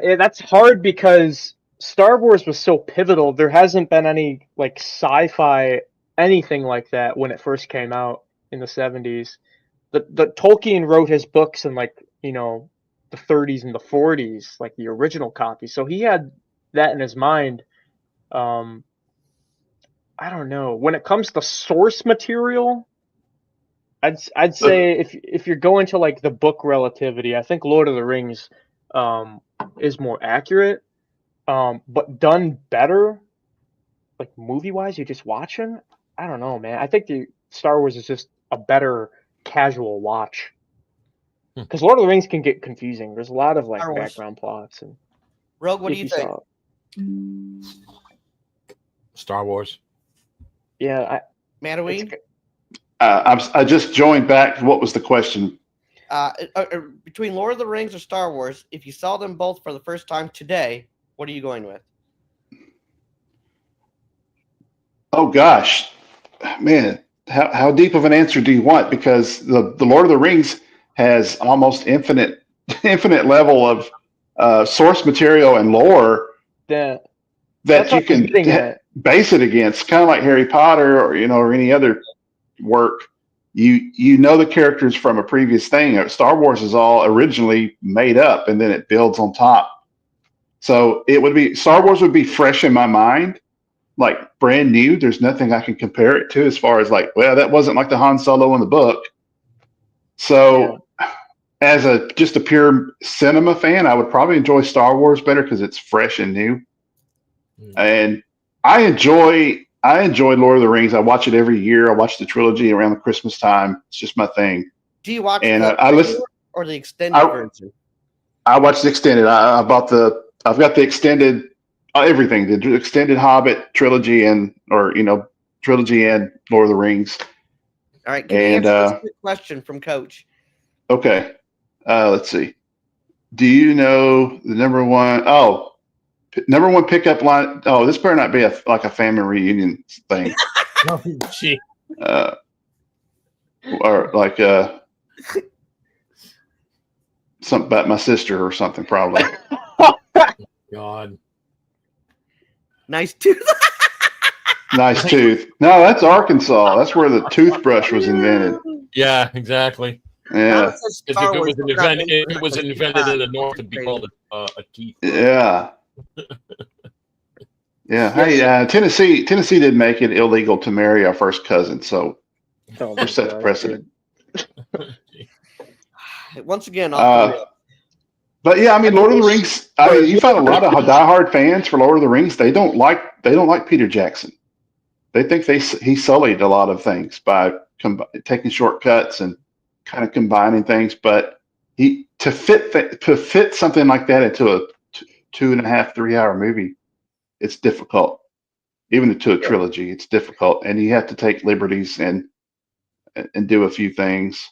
Yeah, that's hard because Star Wars was so pivotal. There hasn't been any like sci-fi anything like that when it first came out in the 70s. The Tolkien wrote his books in like, the 30s and the 40s, like the original copy. So he had that in his mind. I don't know. When it comes to source material, I'd say if you're going to like the book relativity, I think Lord of the Rings is more accurate, but done better, like movie wise. You're just watching. I don't know, man. I think the Star Wars is just a better casual watch. Because Lord of the Rings can get confusing. There's a lot of like background plots and. Rogue, what do you think? Star Wars. Yeah, Mataween? I just joined back. What was the question? Between Lord of the Rings or Star Wars, if you saw them both for the first time today, what are you going with? Oh gosh, man, how deep of an answer do you want? Because the Lord of the Rings has almost infinite level of source material and lore that you can base it against, kind of like Harry Potter or any other work. You know the characters from a previous thing. Star Wars is all originally made up, and then it builds on top. So Star Wars would be fresh in my mind, like brand new. There's nothing I can compare it to as far as like, well, that wasn't like the Han Solo in the book. So as just a pure cinema fan, I would probably enjoy Star Wars better because it's fresh and new. And I enjoy Lord of the Rings. I watch it every year. I watch the trilogy around the Christmas time. It's just my thing. Do you watch I listen or the extended version? I watch the extended. I've got the extended everything, the extended Hobbit trilogy trilogy and Lord of the Rings. All right, can you answer this quick question from Coach? Okay. Let's see. Do you know the number one pickup line? Oh, this better not be like a family reunion thing. Oh, gee. Or like something about my sister or something, probably. God. Nice tooth. Nice tooth. No, that's Arkansas. That's where the toothbrush was invented. Yeah, exactly. Yeah. If it was invented in the north, it'd be called a teeth. Yeah. Yeah. Hey, Tennessee did make it illegal to marry our first cousin, so we're set the precedent. Once again, but yeah, I mean, Lord of the Rings. I mean, you find a lot of diehard fans for Lord of the Rings. They don't like Peter Jackson. They think he sullied a lot of things by taking shortcuts and kind of combining things. But to fit something like that into a 2.5, 3 hour movie, it's difficult. Even to a trilogy, it's difficult, and you have to take liberties and do a few things.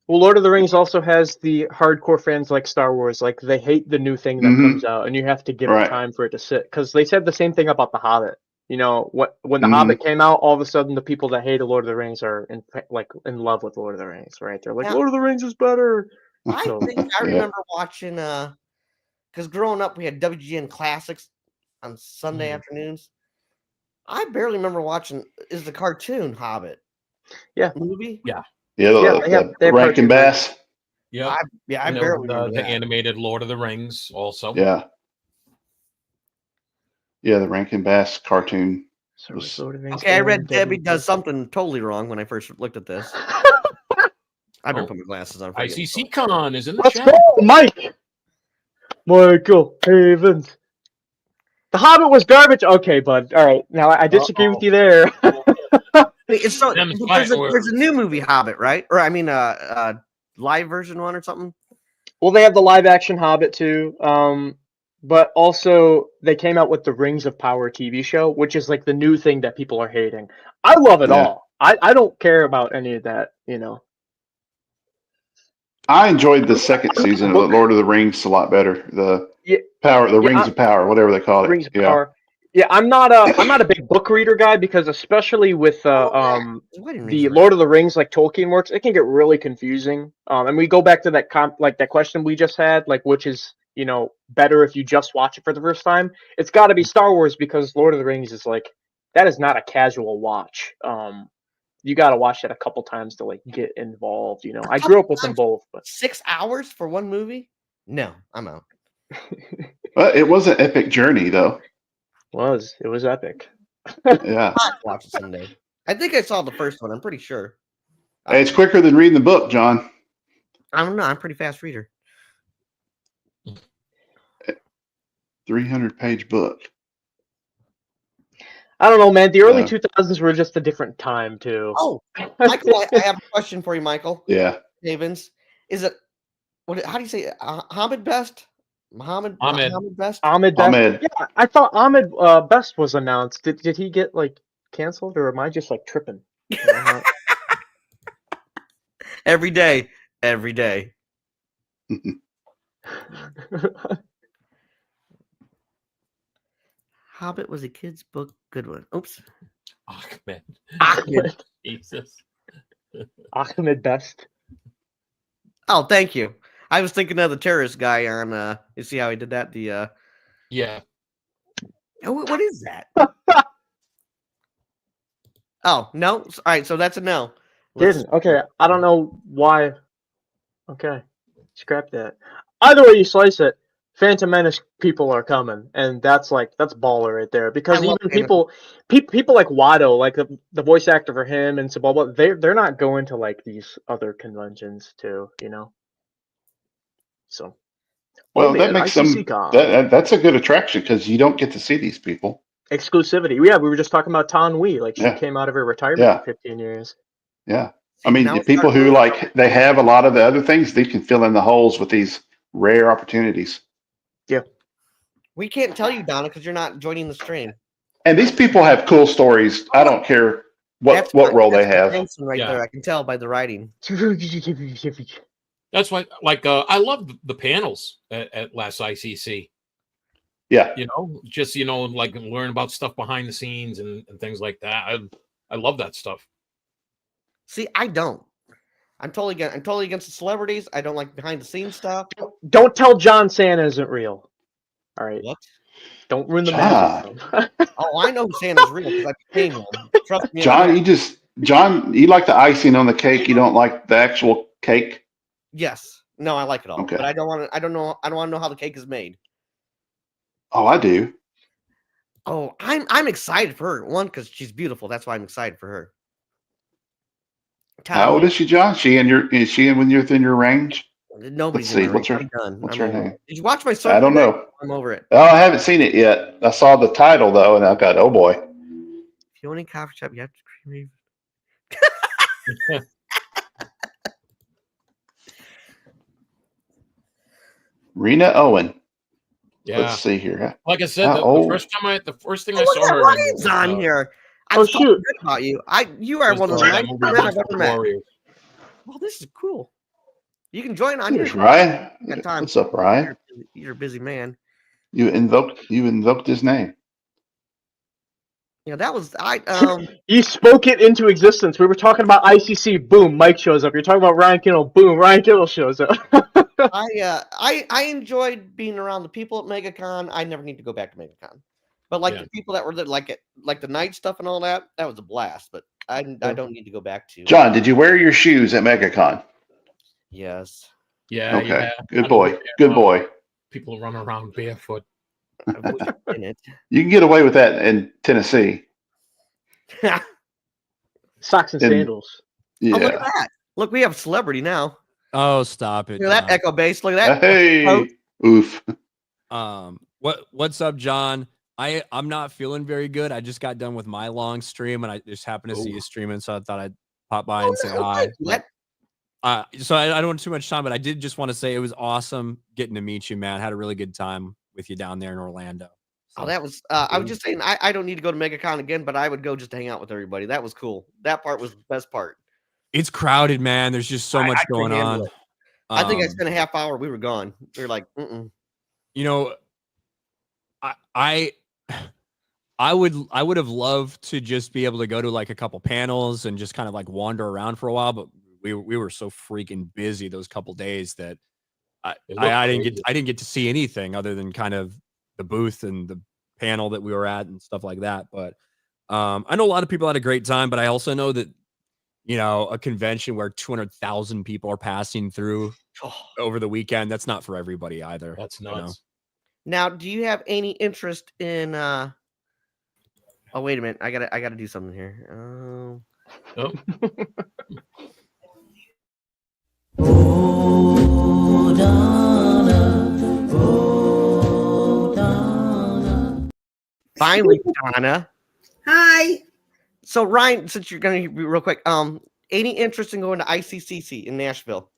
Well, Lord of the Rings also has the hardcore fans like Star Wars. Like, they hate the new thing that comes out, and you have to give it time for it to sit. Because they said the same thing about The Hobbit. When The Hobbit came out, all of a sudden the people that hated Lord of the Rings are in love with Lord of the Rings, right? They're like, Lord of the Rings is better. I remember watching, because growing up we had WGN Classics on Sunday afternoons. I barely remember watching the cartoon Hobbit. Yeah. Movie? Yeah. Yeah, the Rankin Bass. Yeah. I barely remember the animated Lord of the Rings also. Yeah. Yeah, the Rankin Bass cartoon. So it's Lord of the Rings Okay, I read and Debbie W. does something totally wrong when I first looked at this. I better Oh. put my glasses on. ICCCon is in the Let's chat. go, Mike. Michael Havens. The Hobbit was garbage. Okay, bud. All right. Now I disagree with you there. It's so Them there's a fireworks. new movie Hobbit, right? Or I mean, live version one or something. Well, they have the live action Hobbit too. But also they came out with the Rings of Power TV show, which is like the new thing that people are hating. I love it Yeah. all. I don't care about any of that, you know. I enjoyed the second season of the Lord of the Rings a lot better. The Rings of Power, whatever they call it. Rings of Power. Yeah, I'm not a big book reader guy because especially with the Lord of the Rings, like Tolkien works, it can get really confusing. And we go back to that that question we just had, like which is, you know, better if you just watch it for the first time. It's got to be Star Wars because Lord of the Rings is like that is not a casual watch. You got to watch that a couple times to like get involved. You know, I grew up with them both, but 6 hours for one movie? No, I'm out. Well, it was an epic journey, though. It was epic. Yeah, I'll watch it someday. I think I saw the first one. I'm pretty sure. Hey, it's quicker than reading the book, John. I don't know. I'm a pretty fast reader. 300-page book. I don't know, man. The early 2000s were just a different time, too. Oh, Michael, I have a question for you, Michael. Yeah. Havens. Is it, how do you say it? Ahmed Best? Ahmed Best? Ahmed Best? Yeah, I thought Ahmed Best was announced. Did he get, like, canceled, or am I just, like, tripping? Every day. Every day. Hobbit was a kid's book. Good one. Oops. Ahmed. Jesus. Ahmed Best. Oh, thank you. I was thinking of the terrorist guy on. You see how he did that? The yeah. Oh, what is that? Oh no! All right, so that's a no. Didn't. Okay, I don't know why. Okay, scrap that. Either way you slice it, Phantom Menace people are coming, and that's baller right there. Because even people like Watto, like the voice actor for him and Sababa, they're not going to like these other conventions too, you know. So, well, that makes them. That's a good attraction because you don't get to see these people. Exclusivity. Yeah, we were just talking about Tan Wee. Like she came out of her retirement for 15 years. Yeah. I mean, the people who like they have a lot of the other things, they can fill in the holes with these rare opportunities. Yeah. We can't tell you, Donna, because you're not joining the stream. And these people have cool stories. I don't care what role they have. Right there, I can tell by the writing. That's why, like, I love the panels at last ICC. Yeah. You know, just, you know, like learn about stuff behind the scenes and things like that. I love that stuff. See, I don't. I'm totally against the celebrities. I don't like behind the scenes stuff. Don't tell John Santa isn't real. All right. What? Don't ruin the magic. Oh, I know Santa's real because I became one. Trust me. John, you like the icing on the cake. You don't like the actual cake. Yes. No, I like it all. Okay. But I don't want to know how the cake is made. Oh, I do. Oh, I'm excited for her. One, because she's beautiful. That's why I'm excited for her. How old is she, John? Is she within your range? Nobody's Let's see. What's her name? Did you watch my son? I don't know. I'm over it. Oh, I haven't seen it yet. I saw the title though, and I got, oh boy. If you own a coffee shop, you have to cream. Rena Owen. Yeah. Let's see here. Like I said, the first thing I saw her Ryan's on here. I'm so good about you. You are one of the nicest men I've ever met. Well, this is cool. You can join on here. Ryan. What's up, Ryan? You're a busy man. You invoked his name. Yeah, that was You spoke it into existence. We were talking about ICC. Boom, Mike shows up. You're talking about Ryan Kittle. Boom, Ryan Kittle shows up. I enjoyed being around the people at Megacon. I never need to go back to Megacon, but the people that were there, like the night stuff and all that, that was a blast. But I don't need to go back to. John, did you wear your shoes at Megacon? Yes. Yeah. Okay. Yeah. Good boy. Good boy. People run around barefoot. I wish I didn't. You can get away with that in Tennessee. Socks and And- sandals. Yeah. Oh, look at that. Look, we have a celebrity now. Oh, stop it. Look at that John. echo bass. Look at that. Hey. Oof. What's up, John? I'm not feeling very good. I just got done with my long stream, and I just happened to see you streaming, so I thought I'd pop by and say hi. What? So I don't want too much time, but I did just want to say it was awesome getting to meet you, man. Had a really good time with you down there in Orlando. Oh, that was. I was just saying. I don't need to go to Megacon again, but I would go just to hang out with everybody. That was cool. That part was the best part. It's crowded, man. There's just so much couldn't going handle on. it. I think I spent a half hour. We were gone. We were like, You know, I would have loved to just be able to go to like a couple panels and just kind of like wander around for a while, but we were so freaking busy those couple days that I didn't get to see anything other than kind of the booth and the panel that we were at and stuff like that. But I know a lot of people had a great time, but I also know that, you know, a convention where 200,000 people are passing through over the weekend, that's not for everybody either. That's nuts. You know? Now, do you have any interest in? Oh, wait a minute. I gotta do something here. Oh. Finally, Donna. Hi. So Ryan, since you're gonna be real quick, any interest in going to ICCC in Nashville?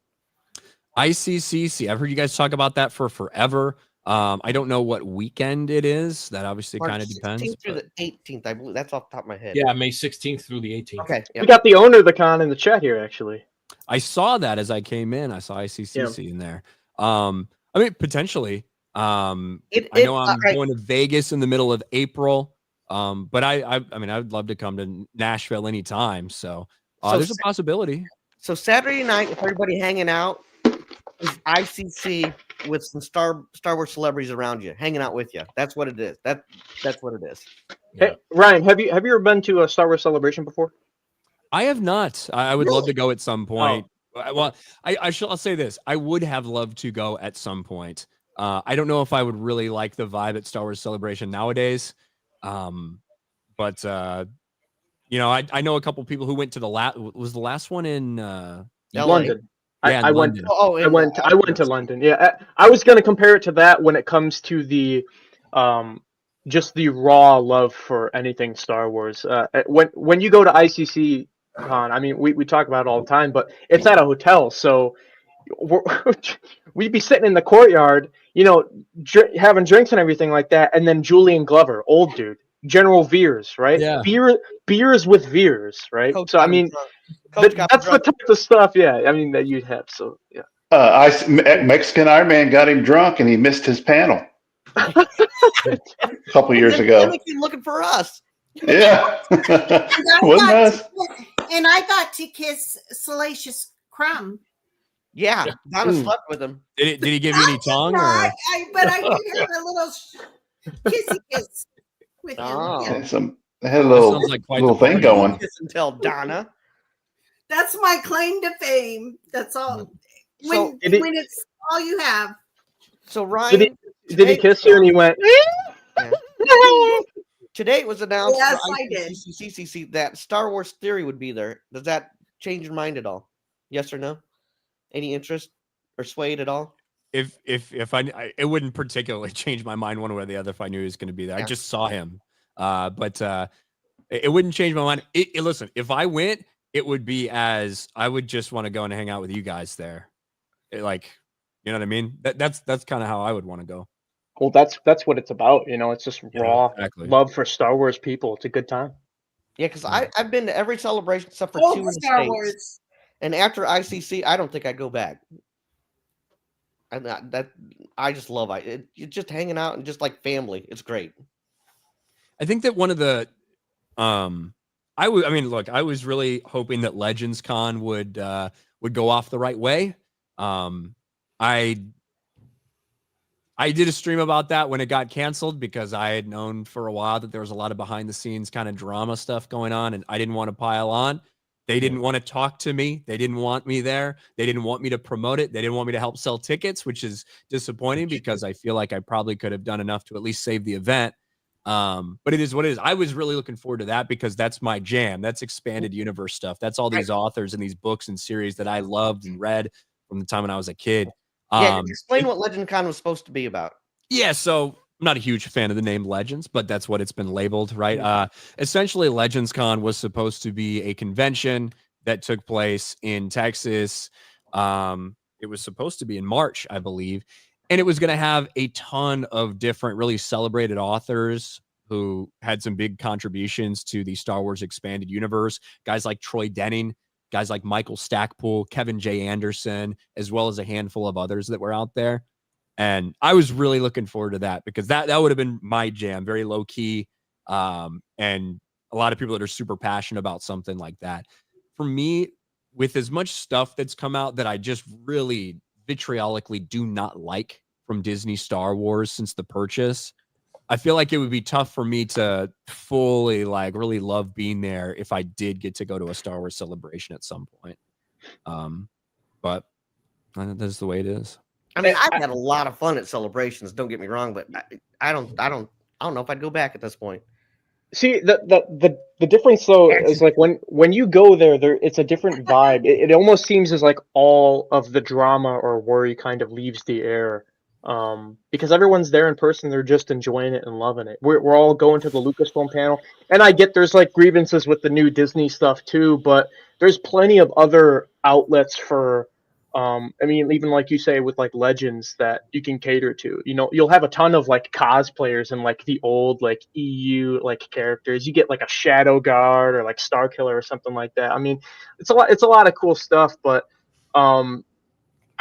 ICCC. I've heard you guys talk about that for forever. I don't know what weekend it is. That obviously kind of depends. 16th through the 18th, I believe. That's off the top of my head. Yeah, May 16th through the 18th. Okay. We got the owner of the con in the chat here, actually. I saw that as I came in. I saw ICCC in there. I mean, potentially. I know I'm going to Vegas in the middle of April. But I mean, I would love to come to Nashville anytime. So there's a possibility. So Saturday night, if everybody hanging out, is ICC with some Star Wars celebrities around you, hanging out with you. That's what it is. That's what it is. Yeah. Hey, Ryan, have you ever been to a Star Wars Celebration before? I have not. I would love to go at some point. Well, I'll say this. I would have loved to go at some point. I don't know if I would really like the vibe at Star Wars Celebration nowadays. But you know, I know a couple people who went to the the last one in London. Yeah, I went. London. I went to London. Yeah, I was going to compare it to that when it comes to the, just the raw love for anything Star Wars. When you go to ICC Con, I mean, we talk about it all the time, but it's at a hotel, so we'd be sitting in the courtyard, you know, having drinks and everything like that, and then Julian Glover, old dude, General Veers, right? Yeah. Beers with Veers, right? Coach so I mean. That's the type of stuff, yeah. I mean, that you'd have. So, yeah. Mexican Iron Man got him drunk and he missed his panel a couple years ago. Looking for us. Yeah. Wasn't us? And I got to kiss Salacious Crumb. Yeah, Donna slept with him. Did he give you any tongue? No, Or? but I did have a little kissy kiss with him. Oh. Yeah. They had a little, Sounds like quite little the thing party. going. Kiss and tell Donna. That's my claim to fame. That's all. When it's all you have. So Ryan, did he kiss you and he went? Today it was announced Yes, for I did. ICCC that Star Wars Theory would be there. Does that change your mind at all? Yes or no? Any interest or swayed at all? If it wouldn't particularly change my mind one way or the other if I knew he was going to be there. Yeah. I just saw him, but it wouldn't change my mind. Listen, if I went, it would be as I would just want to go and hang out with you guys there. Like, you know what I mean? That's kind of how I would want to go. Well, that's what it's about. You know, it's just raw exactly. love for Star Wars people. It's a good time. Yeah, because I've been to every celebration except for Old 2 in the Star States. Wars. And after ICC, I don't think I'd go back. I just love it. It's just hanging out and just like family. It's great. I think that one of the I mean, look, I was really hoping that Legends Con would go off the right way. I did a stream about that when it got canceled because I had known for a while that there was a lot of behind the scenes kind of drama stuff going on and I didn't want to pile on. They didn't want to talk to me. They didn't want me there. They didn't want me to promote it. They didn't want me to help sell tickets, which is disappointing because I feel like I probably could have done enough to at least save the event. But it is what it is. I was really looking forward to that because that's my jam. That's expanded universe stuff. That's all these authors and these books and series that I loved and read from the time when I was a kid. Explain what Legend Con was supposed to be about. Yeah, so I'm not a huge fan of the name Legends, but that's what it's been labeled, right? Essentially, Legends Con was supposed to be a convention that took place in Texas. It was supposed to be in March, I believe. And it was going to have a ton of different, really celebrated authors who had some big contributions to the Star Wars expanded universe. Guys like Troy Denning, guys like Michael Stackpool, Kevin J. Anderson, as well as a handful of others that were out there. And I was really looking forward to that because that would have been my jam, very low key. And a lot of people that are super passionate about something like that. For me, with as much stuff that's come out that I just really vitriolically do not like from Disney Star Wars since the purchase, I feel like it would be tough for me to fully like really love being there if I did get to go to a Star Wars celebration at some point. But that's the way it is. I mean, I've had a lot of fun at celebrations. Don't get me wrong, but I don't know if I'd go back at this point. See, the difference though is like when you go there, it's a different vibe. It almost seems as like all of the drama or worry kind of leaves the air, because everyone's there in person. They're just enjoying it and loving it. We're all going to the Lucasfilm panel, and I get there's like grievances with the new Disney stuff too, but there's plenty of other outlets for. I mean, even like you say with like Legends that you can cater to, you know, you'll have a ton of like cosplayers and like the old like EU like characters. You get like a Shadow Guard or like Star Killer or something like that. I mean, it's a lot of cool stuff, but I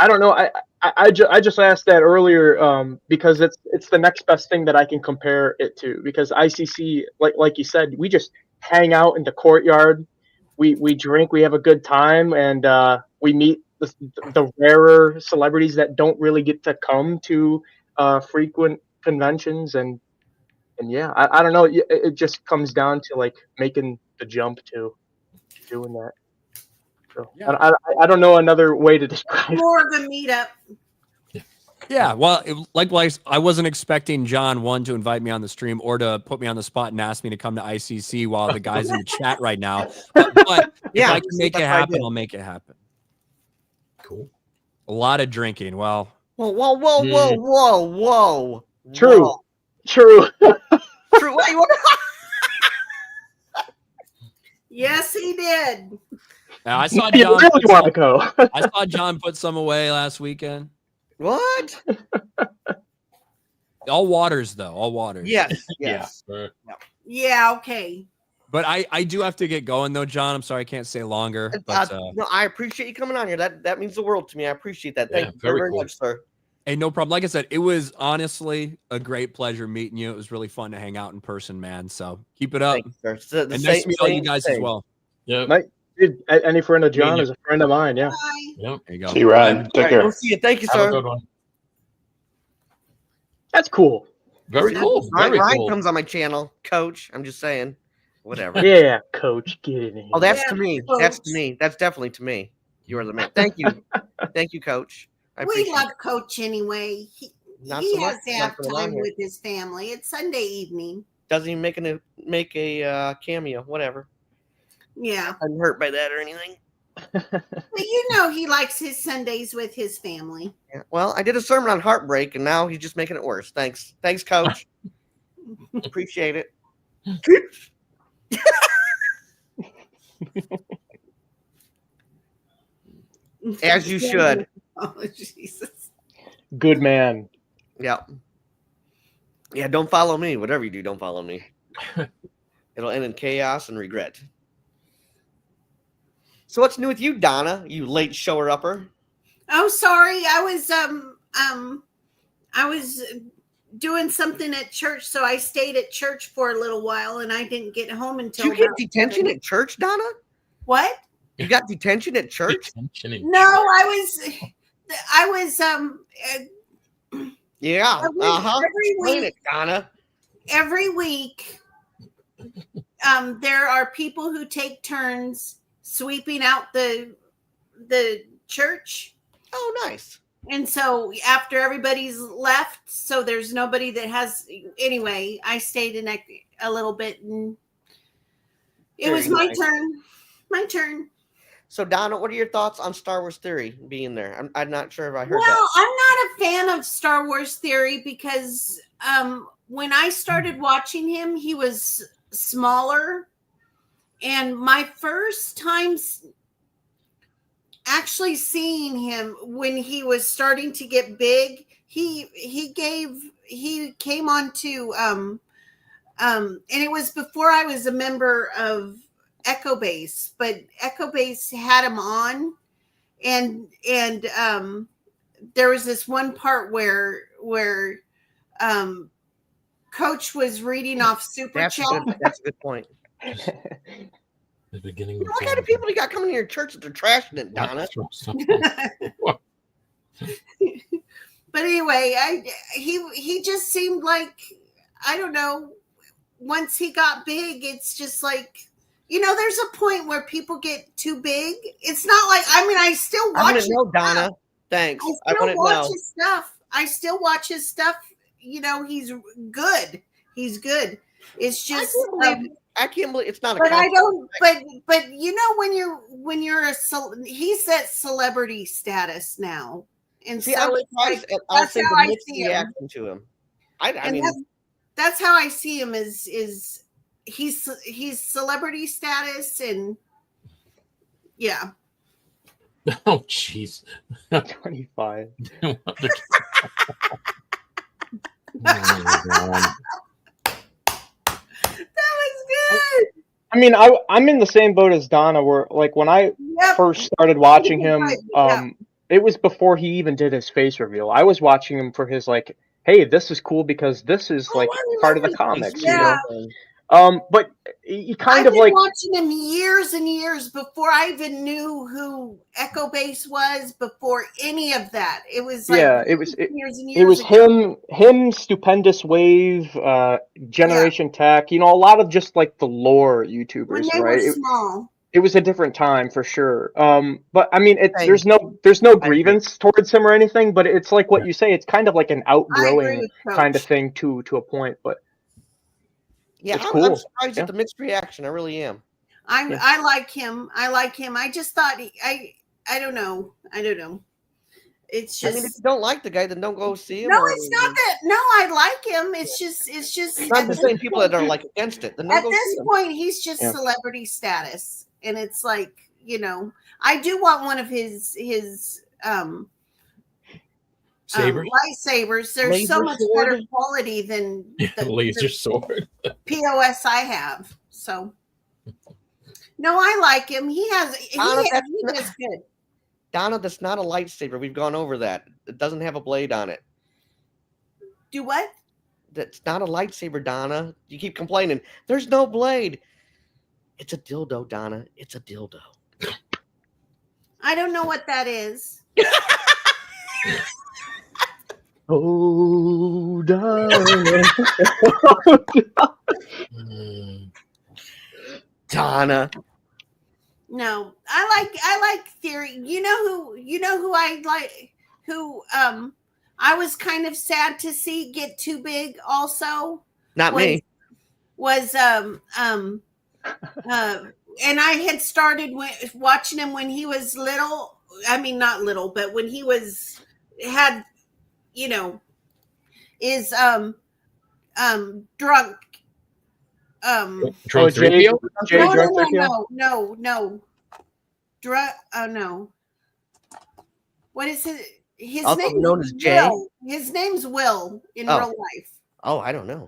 don't know. I just asked that earlier because it's the next best thing that I can compare it to, because ICC, like you said, we just hang out in the courtyard, we drink, we have a good time, and we meet the rarer celebrities that don't really get to come to frequent conventions, and yeah, I don't know. It just comes down to like making the jump to doing that. So yeah. I don't know another way to describe more of a meetup. Yeah, well, likewise, I wasn't expecting John to invite me on the stream or to put me on the spot and ask me to come to ICC while the guys in the chat right now. But yeah, if I can make it happen, I'll make it happen. Cool. A lot of drinking. Well, whoa. True. Whoa. True. Wait, what? Yes, he did. Now, I saw John. Really want to go. I saw John put some away last weekend. What? All waters, though. All waters. Yes. Yeah. Okay. But I do have to get going, though, John. I'm sorry I can't stay longer. But no, I appreciate you coming on here. That means the world to me. I appreciate that. Thank you very much, sir. Hey, no problem. Like I said, it was honestly a great pleasure meeting you. It was really fun to hang out in person, man. So keep it up. Thank you, sir. And nice to meet all you guys as well. Yeah. Dude, any friend of John is a friend of mine. Yeah. Yep. There you go. See you, Ryan. Take care. We'll see you. Thank you, Have a sir. good one. That's cool. Very cool. Very Ryan cool. comes on my channel, Coach. I'm just saying. Whatever. Yeah, Coach, get in here. Oh, that's to me. Coach. That's to me. That's definitely to me. You are the man. Thank you. Thank you, Coach. I We appreciate love it. Coach anyway. He Not so much. has to Not have for a while time here. with his family. It's Sunday evening. Doesn't even make a cameo. Whatever. Yeah. I'm hurt by that or anything. But you know he likes his Sundays with his family. Yeah. Well, I did a sermon on heartbreak, and now he's just making it worse. Thanks, Coach. Appreciate it. As you should. Oh, Jesus. Good man. Yeah. Yeah, don't follow me. Whatever you do, don't follow me. It'll end in chaos and regret. So what's new with you, Donna? You late shower-upper? Oh, sorry. I was doing something at church, so I stayed at church for a little while, and I didn't get home until. Did you get detention at church, Donna? What? You got detention at church? No, I was Yeah. every Explain week. it, Donna. Every week, there are people who take turns sweeping out the church. Oh, nice. And so after everybody's left, so there's nobody that has. Anyway, I stayed in a little bit, and it was my turn. My turn. So, Donna, what are your thoughts on Star Wars Theory being there? I'm not sure if I heard Well, that. I'm not a fan of Star Wars Theory because when I started watching him, he was smaller. And my first time actually seeing him when he was starting to get big, he came on to and it was before I was a member of Echo Base, but Echo Base had him on, and there was this one part where Coach was reading off Super Chat. That's a good point. The beginning. What kind of people you got coming to your church that they're trashing it, Donna? But anyway, he just seemed like, I don't know. Once he got big, it's just like, there's a point where people get too big. It's not like, I still watch. I wouldn't know, Donna. Thanks. I wouldn't know. His stuff. I still watch his stuff. He's good. He's good. It's just I can't believe it's not a. But I don't. But when you're he's at celebrity status now, and see, so I'm surprised at also the mixed reaction to him. I mean, that's how I see him. Is he's celebrity status, and yeah. Oh, jeez. 25. That was good. I mean, I'm in the same boat as Donna, where like when I first started watching him, it was before he even did his face reveal. I was watching him for his like, hey, this is cool because this is like part of the comics, But he kind of like watching him years and years before I even knew who Echo Base was. Before any of that, it was like years and years. It was him, Stupendous Wave, Generation Tech. A lot of just like the lore YouTubers, when they right? were small. It was a different time for sure. But I mean, there's no grievance towards him or anything. But it's like what you say. It's kind of like an outgrowing kind of thing to a point. But yeah, cool. I'm surprised at the mixed reaction. I really am. I like him. I just thought I don't know. It's just. I mean, if you don't like the guy, then don't go see him. No, it's not that. No, I like him. It's just. It's not the same people that are like against it. Then at this point, he's just celebrity status, and it's like I do want one of his Sabers? Lightsabers. They're Laser so much sword? better quality than the laser sword. POS I have. So, no, I like him. He does good. Donna, that's not a lightsaber. We've gone over that. It doesn't have a blade on it. Do what? That's not a lightsaber, Donna. You keep complaining. There's no blade. It's a dildo, Donna. It's a dildo. I don't know what that is. Oh, Donna. Donna. No, I like Theory. You know who I like, who I was kind of sad to see get too big also. Not me. Was and I had started watching him when he was little. I mean, not little, but when he is drunk. Drunk 3PO? No. No. What is his Also name? known as Jay. Will. His name's Will in real life. Oh, I don't know.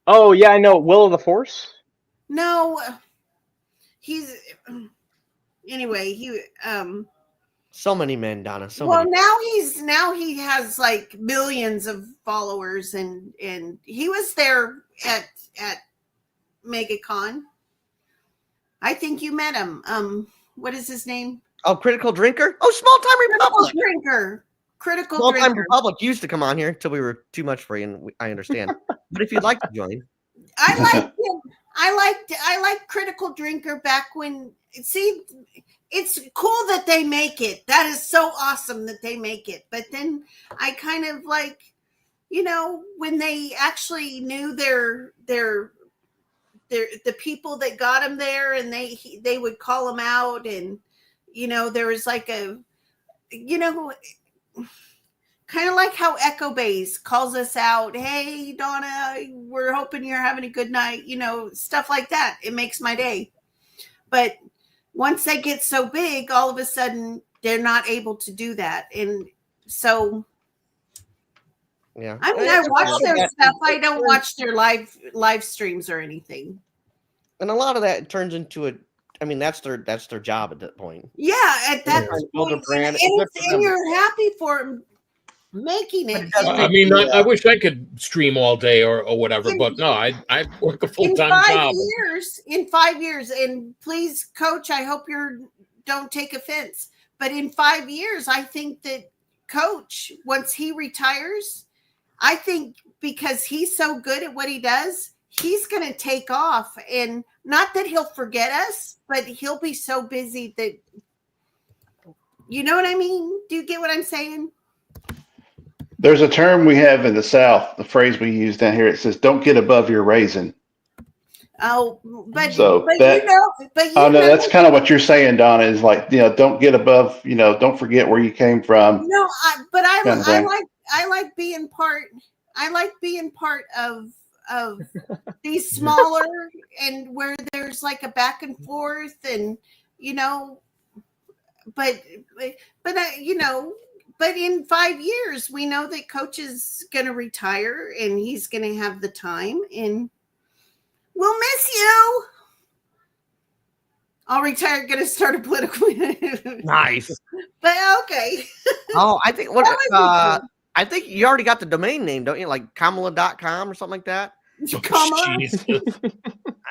Oh yeah, I know. Will of the Force? No. Anyway, he so many men, Donna. now he has like millions of followers, and he was there at Megacon. I think you met him. What is his name? Oh, Critical Drinker? Oh, Small Time Republic. Critical Small Drinker. Time Republic used to come on here until we were too much for you, and I understand. But if you'd like to join. I like him. I like Critical Drinker back when. See, it's cool that they make it. That is so awesome that they make it. But then I kind of like, when they actually knew the people that got them there, and they would call them out, and there was like a, kind of like how Echo Base calls us out. Hey, Donna, we're hoping you're having a good night. Stuff like that. It makes my day. But once they get so big, all of a sudden they're not able to do that. And so, Yeah. I mean, I watch their stuff. I don't watch their live streams or anything. And a lot of that turns into that's their job at that point. Yeah, at that point, brand, and you're happy for them making it. I mean, I wish I could stream all day or whatever, but no, I work a full-time job. In 5 years, and please, Coach, I hope don't take offense, but in 5 years, I think that Coach, once he retires, I think because he's so good at what he does, he's going to take off, and not that he'll forget us, but he'll be so busy that, you know what I mean? Do you get what I'm saying? There's a term we have in the South, the phrase we use down here. It says, "Don't get above your raisin." Oh, but that's kind of what you're saying, Donna. Is like, don't get above, don't forget where you came from. No, I like being part. I like being part of these smaller and where there's like a back and forth, and but in 5 years, we know that Coach is going to retire, and he's going to have the time, and we'll miss you. I'll retire, going to start a political. Nice. But okay. Oh, I think I think you already got the domain name, don't you? Like Kamala.com or something like that. Kamala?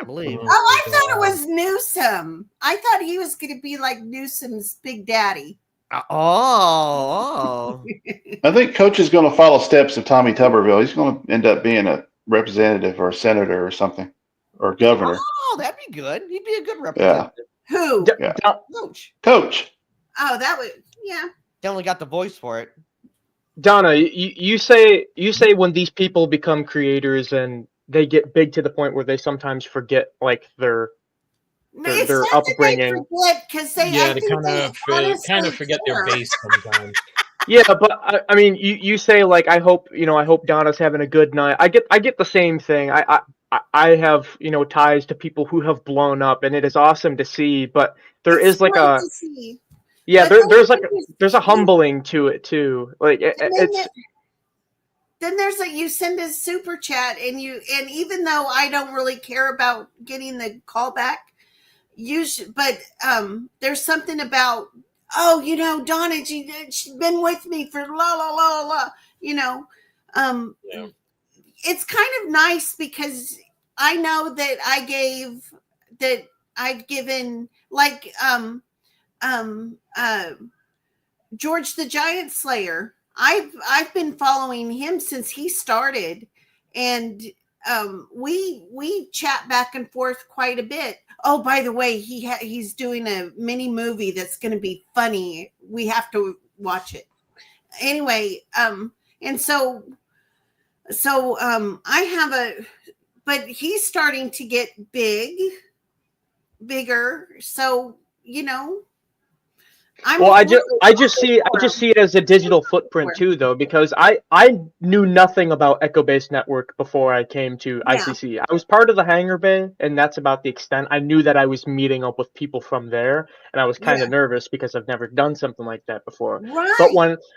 I believe. Oh, I thought it was Newsom. I thought he was going to be like Newsom's big daddy. Oh. I think Coach is going to follow steps of Tommy Tuberville. He's going to end up being a representative or a senator or something, or governor. Oh, that'd be good. He'd be a good representative. Yeah. Who? Yeah. Coach. Oh, that would, yeah. They only got the voice for it. Donna, you say when these people become creators and they get big to the point where they sometimes forget like their upbringing. Because they kind of forget their base sometimes. Yeah, but I mean, you say like I hope Donna's having a good night. I get the same thing. I have ties to people who have blown up, and it is awesome to see. But there's a humbling to it too. Like then there's you send a super chat, and even though I don't really care about getting the callback, but there's something about Donna, she's been with me for la la la la. It's kind of nice because I know that I've given like George the Giant Slayer. I've been following him since he started, and we chat back and forth quite a bit. Oh, by the way, he's doing a mini movie that's going to be funny. We have to watch it anyway. And so I have but he's starting to get bigger. So I just see it as a digital footprint too, though, because I knew nothing about Echo Base Network before I came to ICCC. I was part of the Hangar Bay, and that's about the extent. I knew that I was meeting up with people from there, and I was kind of nervous because I've never done something like that before. Right. But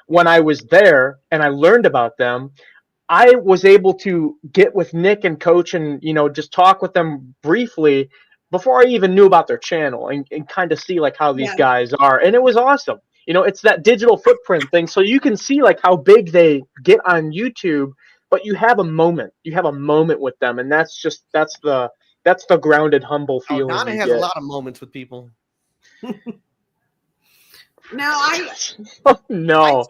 when I was there and I learned about them, I was able to get with Nick and Coach and just talk with them briefly before I even knew about their channel and kind of see like how these guys are. And it was awesome. It's that digital footprint thing. So you can see like how big they get on YouTube, but you have a moment. You have a moment with them. And that's the grounded, humble feeling. Donna has a lot of moments with people. No.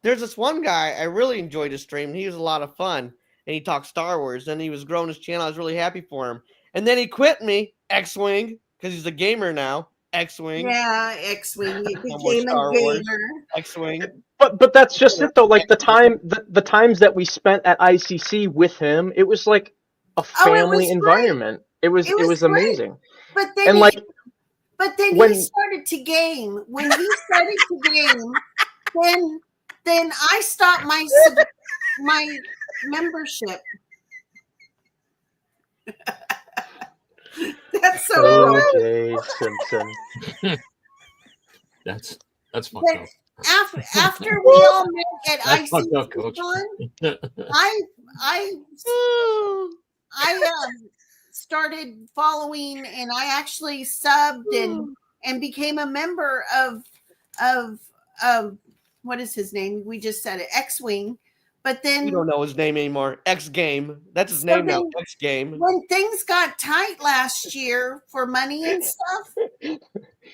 There's this one guy, I really enjoyed his stream. He was a lot of fun. and he talked Star Wars. Then he was growing his channel. I was really happy for him. And then he quit me, X-Wing, because he's a gamer now. X-Wing. Yeah, X-Wing. You No more became a Star Wars. gamer. X-Wing. But that's just it though. Like the times that we spent at ICC with him, it was like a family environment. It was great. amazing. But then And like he started to game. When he started to game, then I stopped my membership. That's so O.J. Simpson. That's fucked But up. after we all met at That's fucked up, Coach. ICCC, I started following, and I actually subbed and became a member of what is his name? We just said it, X-Wing. But then You don't know his name anymore. X Game. That's his So name now. then- X Game. when things got tight last year for money and stuff,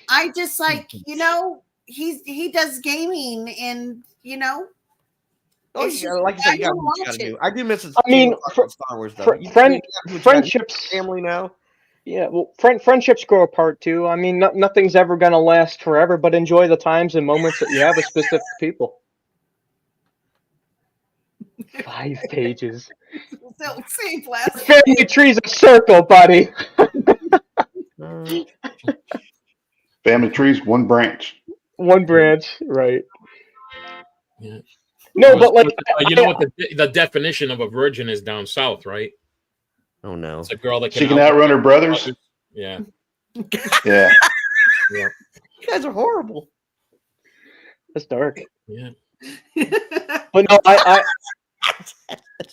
I just like, he does gaming, and Oh, it's yeah, just- like you said, I you gotta don't do what you watch gotta it. do. I do miss his. I mean, Star Wars though. You do what you gotta do. friendships. Family now. Yeah, well, friendships grow apart too. I mean, nothing's ever gonna last forever, but enjoy the times and moments that you have with specific people. 5 pages. Don't say last. Family tree's a circle, buddy. Family trees, one branch. One branch, right? Yeah. No, but like you know what the definition of a virgin is down south, right? Oh no. It's a girl that She can outrun her brothers. Yeah. Yeah. You guys are horrible. That's dark. Yeah. But no, I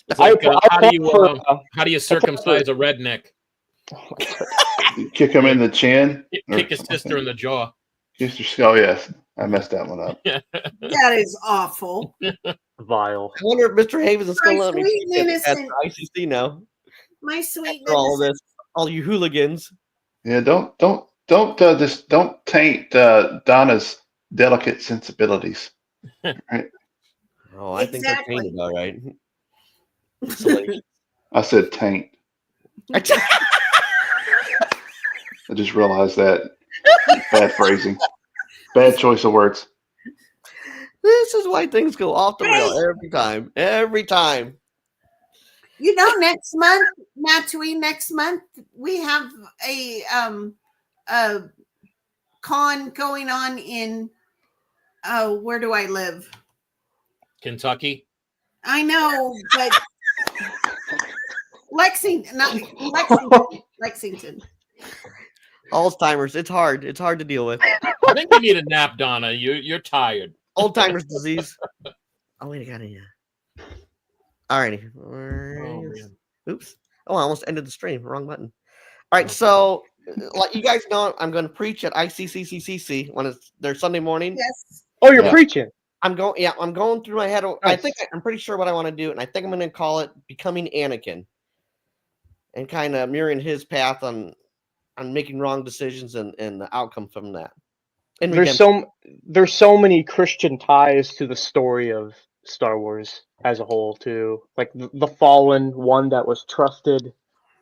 It's like, how do prefer, you circumcise a redneck? You kick him in the chin. Kick his sister in the jaw. Oh yes, I messed that one up. That is awful. vile. I wonder if Mr. Havens is still My on me. sweet At innocent. ICC now. My sweet After all innocent. this, all you hooligans. Yeah, don't taint Donna's delicate sensibilities. Right? Oh, I think they're Exactly. tainted, all right. Salacious. I said taint. I just realized that. Bad phrasing. Bad choice of words. This is why things go off the rail every time. Every time. Next month, Matui, next month we have a con going on in where do I live? Kentucky. I know, but Lexington. Alzheimer's. It's hard. It's hard to deal with. I think you need a nap, Donna. You're tired. Old timers disease. Oh wait, I got it. Alrighty. Oh, man. Oops. Oh, I almost ended the stream. Wrong button. All right. So, like you guys know, I'm going to preach at ICCC when it's their Sunday morning. Yes. Oh, you're Yeah. preaching. I'm going through my head. I Nice. think I'm pretty sure what I want to do, and I think I'm going to call it "Becoming Anakin," and kind of mirroring his path on making wrong decisions and the outcome from that. And There's so many Christian ties to the story of Star Wars as a whole too. Like the fallen one that was trusted,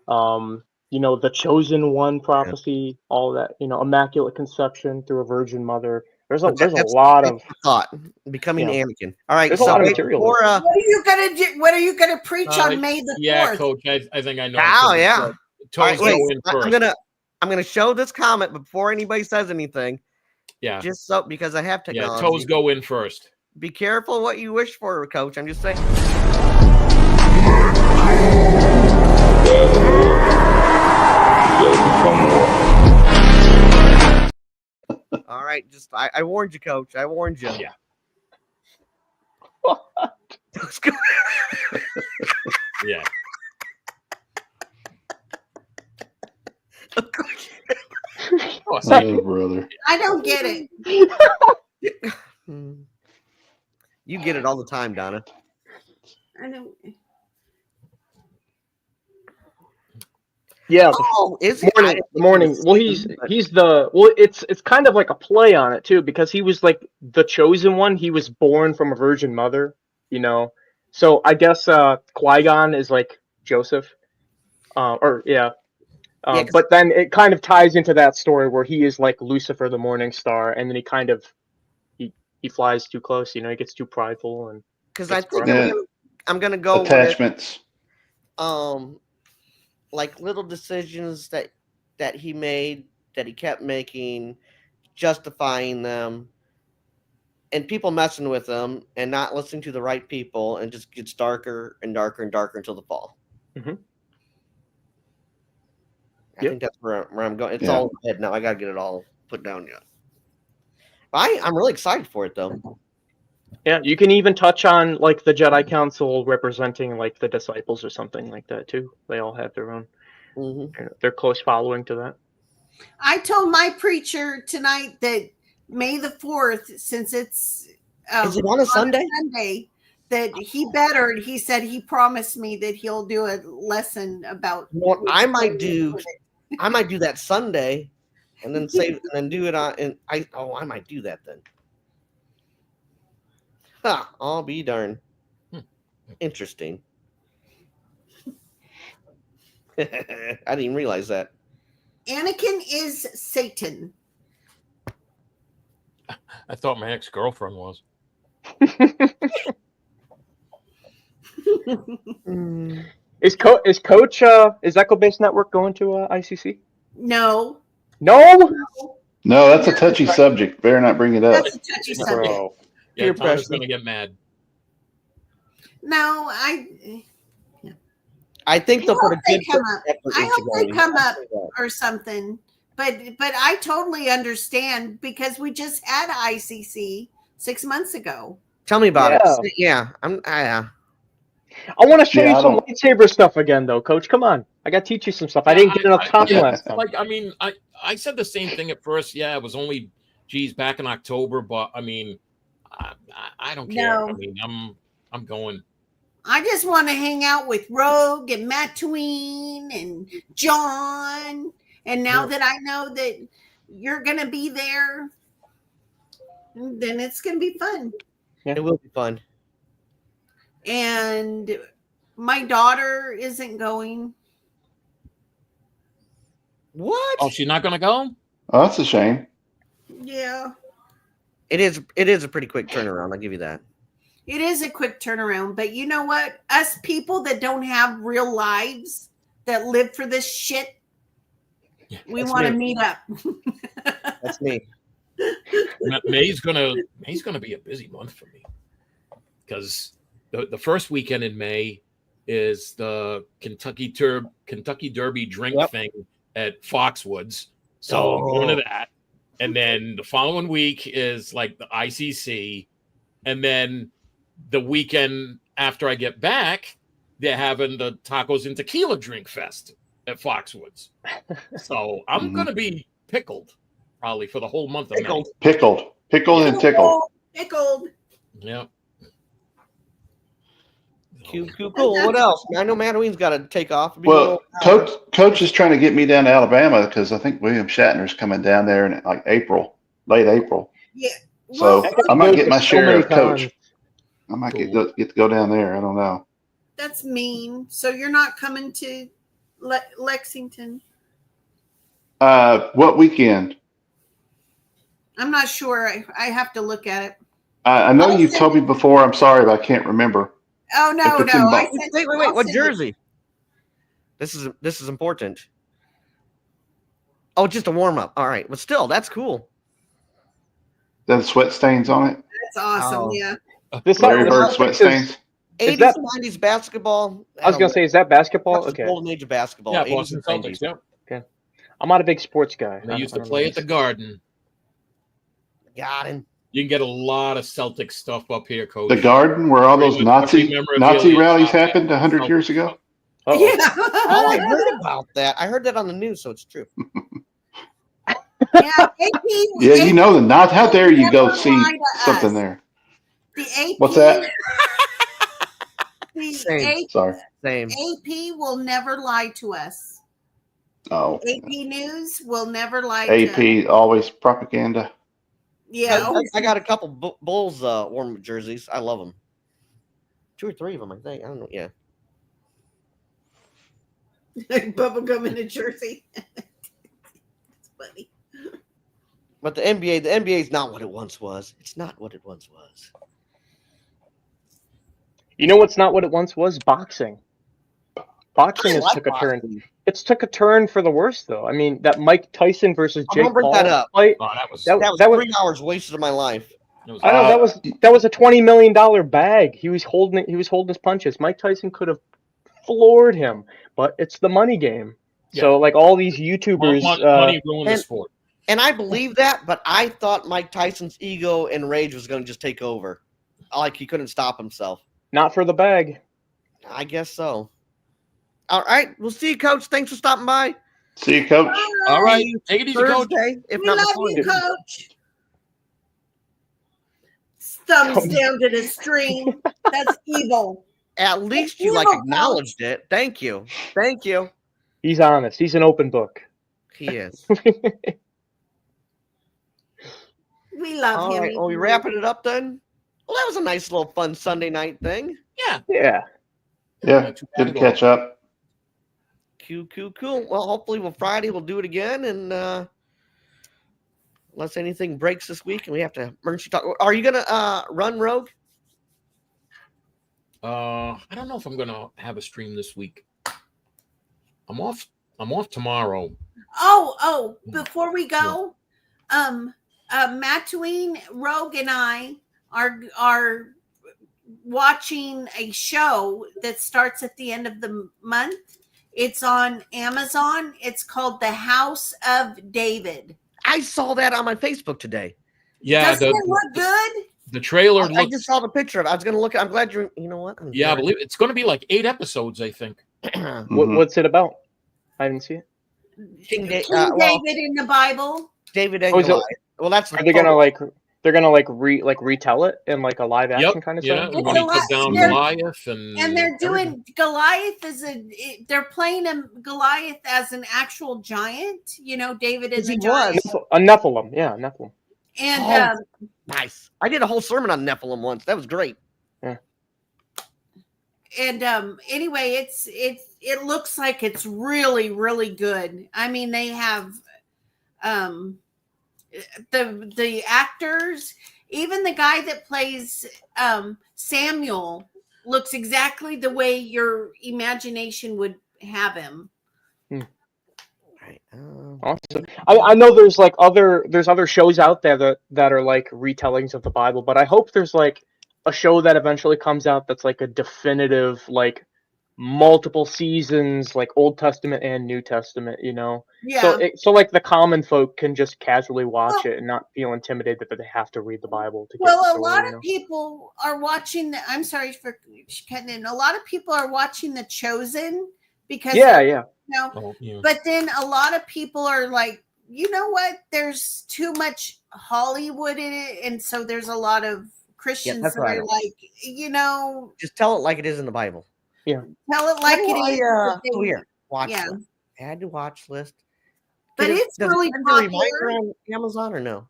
the chosen one prophecy, all that, immaculate conception through a virgin mother. There's a lot of thought. Becoming Anakin. All right. There's a lot of material What are you gonna do? What are you gonna preach on May the 4th? Yeah, Coach. I think I know. Oh yeah. Toes Wait, go in first. I'm gonna show this comment before anybody says anything. Yeah. Just so because I have technology. Yeah, toes go in first. Be careful what you wish for, Coach. I'm just saying. All right, just I warned you, Coach. I warned you. Yeah. Let's go. Yeah. Oh, Oh, brother. I don't get it. You get it all the time, Donna. I don't. yeah. Oh, is he? Morning. Well, it's kind of like a play on it too, because he was like the chosen one. He was born from a virgin mother, So I guess Qui-Gon is like Joseph, or yeah. Yeah, 'cause- But then it kind of ties into that story where he is like Lucifer, the Morning Star, and then he flies too close. You know, he gets too prideful and. Because I think Yeah. I'm gonna go with Attachments. like little decisions that he made, that he kept making, justifying them, and people messing with him and not listening to the right people, and just gets darker and darker and darker until the fall. Mhm. I Yep. think that's where I'm going. It's Yeah. all in my head now. I gotta get it all put down yet. I'm really excited for it though. Yeah, you can even touch on like the Jedi Council representing like the disciples or something like that too. They all have their own, their close following to that. I told my preacher tonight that May the 4th, since it's Is it on a Sunday? Sunday, that he said he promised me that he'll do a lesson about. What I might do that Sunday, and then do it on. And I might do that then. Huh, I'll be darned. Interesting. I didn't even realize that. Anakin is Satan. I thought my ex-girlfriend was. Is Coach is Echo Base Network going to ICC? No. No. No, that's a touchy subject. Better not bring it up. That's a touchy subject. Bro. Yeah, Peer Thomas pressure. gonna get mad. No, I think they'll I put a hope they good come up. effort I into hope they going. come up or something. But I totally understand because we just had ICC 6 months ago. Tell me about Yeah. it. Yeah, I want to show Yeah, you I some don't- lightsaber stuff again, though, Coach. Come on, I got to teach you some stuff. I didn't get enough time last time. Like, I mean, I said the same thing at first. Yeah, it was only, back in October, but I mean, I don't care. No. I mean, I'm going. I just want to hang out with Rogue and Matween and John. And now that I know that you're going to be there, then it's going to be fun. it will be fun. And my daughter isn't going. What? Oh, she's not going to go? Oh, that's a shame. Yeah. It is a pretty quick turnaround. I'll give you that. It is a quick turnaround, but you know what? Us people that don't have real lives, that live for this shit, we That's want to me. meet up. That's me. May's gonna be a busy month for me because the first weekend in May is the Kentucky Derby drink thing at Foxwoods, so I'm going to that. And then the following week is like the ICC, and then the weekend after I get back, they're having the Tacos and Tequila Drink Fest at Foxwoods. So I'm gonna be pickled probably for the whole month of May. Pickled and tickled. Pickled. Yeah. Cool. What else? I know Matween's got to take off. Well, Coach is trying to get me down to Alabama because I think William Shatner's coming down there in like late April. Yeah. So Well, I might get my So share many of Coach. cons. I might get to go down there. I don't know. that's mean. So you're not coming to Lexington? What weekend? I'm not sure. I have to look at it. I know you've told me before. I'm sorry, but I can't remember. Oh no, If it's in no! Bo- Wait. What jersey? This is important. Oh, just a warm up. All right, but still, that's cool. Does sweat stains on it? That's awesome. Oh. Yeah. This Larry this Bird sweat is- stains. Is 80s, that- 90s basketball. I was gonna say, is that basketball? That's the Okay, golden age of basketball. Yeah, 80s Boston and Celtics. 90s. Yeah. I'm not a big sports guy. They used I to don't play know. at the Garden. Got him. You can get a lot of Celtic stuff up here, Coach. The Garden, where all those Pretty much every Nazi memorabilia rallies shop happened 100 years ago. Uh-oh. Yeah. Oh, I heard about that. I heard that on the news, so it's true. Yeah, AP, Yeah, you know the Nazi. How dare you go never see lie to something us. there? The AP. What's that? The Same. Sorry. Same. AP will never lie to us. Oh, AP News will never lie to us. AP always propaganda. Yeah. I got a couple Bulls warm jerseys. I love them. 2 or 3 of them, I think. I don't know. Yeah. Bubblegum in a jersey. It's funny. But the NBA is not what it once was. It's not what it once was. You know what's not what it once was? Boxing. Boxing I has like took a turn. boxing. It's took a turn for the worse, though. I mean, that Mike Tyson versus Oh, Jake don't bring Paul that up. fight. Oh, that was That was that was 3 hours wasted of my life. I know that was a $20 million bag. He was holding his punches. Mike Tyson could have floored him, but it's the money game. Yeah. So like all these YouTubers, money ruined the sport. And I believe that, but I thought Mike Tyson's ego and rage was going to just take over. Like he couldn't stop himself. not for the bag. I guess so. All right. We'll see you, Coach. Thanks for stopping by. See you, Coach. All right, take it easy, Coach. Thursday, if We not love before. you, Coach. Thumbs down to the stream. That's evil. At least you You're like a acknowledged it. Thank you. Thank you. He's honest. He's an open book. He is. We love All him. right. Well, we wrapping it up then? Well, that was a nice little fun Sunday night thing. Yeah. Yeah. Yeah, Not too bad good to at all. catch up. Cool. Well, hopefully, Friday we'll do it again, and unless anything breaks this week and we have to emergency talk. Are you gonna run Rogue? I don't know if I'm gonna have a stream this week. I'm off tomorrow. Oh, before we go, Matt Tween, Rogue, and I are watching a show that starts at the end of the month. It's on Amazon. It's called The House of David. I saw that on my Facebook today. Yeah, Doesn't it look good? the trailer I looks. just saw the picture of it. I was gonna look. I'm glad you're. You know what? Yeah, I believe it's going to be like 8 episodes. I think. Mhm. What's it about? I didn't see it. King King well, David in the Bible. David and Oh, is it- Goliath. Well, that's Are they gonna retell it in like a live action Yep. kind of Yeah. stuff? When he It's a took lot- down they're- Goliath and And they're everything. doing Goliath they're playing him Goliath as an actual giant. You know, David is a He giant. was. A Nephilim, yeah, Nephilim. And Nice. I did a whole sermon on Nephilim once. That was great. anyway, it looks like it's really, really good. I mean, they have the actors, even the guy that plays Samuel looks exactly the way your imagination would have him. Right. Awesome. I know there's other shows out there that are like retellings of the Bible, but I hope there's like a show that eventually comes out that's like a definitive, like multiple seasons, like Old Testament and New Testament, you know? Yeah. So like the common folk can just casually watch it and not feel intimidated that they have to read the Bible to get the Well, a story, lot you of know? people are watching I'm sorry for cutting in. A lot of people are watching The Chosen because Yeah. you know, Oh, yeah. but then a lot of people are like, you know what? There's too much Hollywood in it, and so there's a lot of Christians that's that right. are like, you know, Just tell it like it is in the Bible. tell it like it is. but Oh, they- here. Watch Yeah. list. Add to watch list. But it's does really it send a reminder popular. on Amazon or no?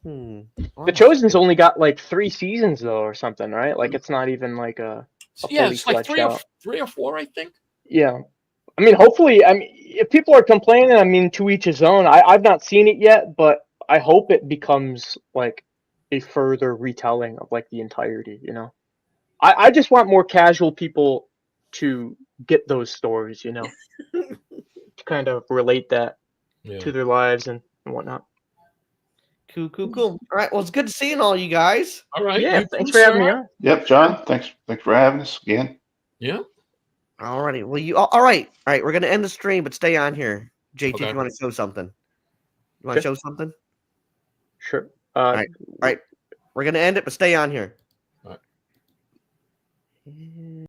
The Chosen's only got like 3 seasons though, or something, right? Like it's not even like a Yeah, fully it's like fleshed three out. or 4, I think. Yeah. I mean, hopefully, if people are complaining, I mean, to each his own. I've not seen it yet, but I hope it becomes like a further retelling of like the entirety, you know? I just want more casual people to get those stories, you know? To kind of relate that Yeah. to their lives and whatnot. Cool. All right. Well, it's good to seeing all you guys. All right. Yeah, you thanks too, for having sir. me on. Yep, John. Thanks for having us again. Yeah. All righty. Well, all right. All right. We're gonna end the stream, but stay on here. JT, Okay. if you want to show something? You want to show something? Sure. All right. We're gonna end it, but stay on here.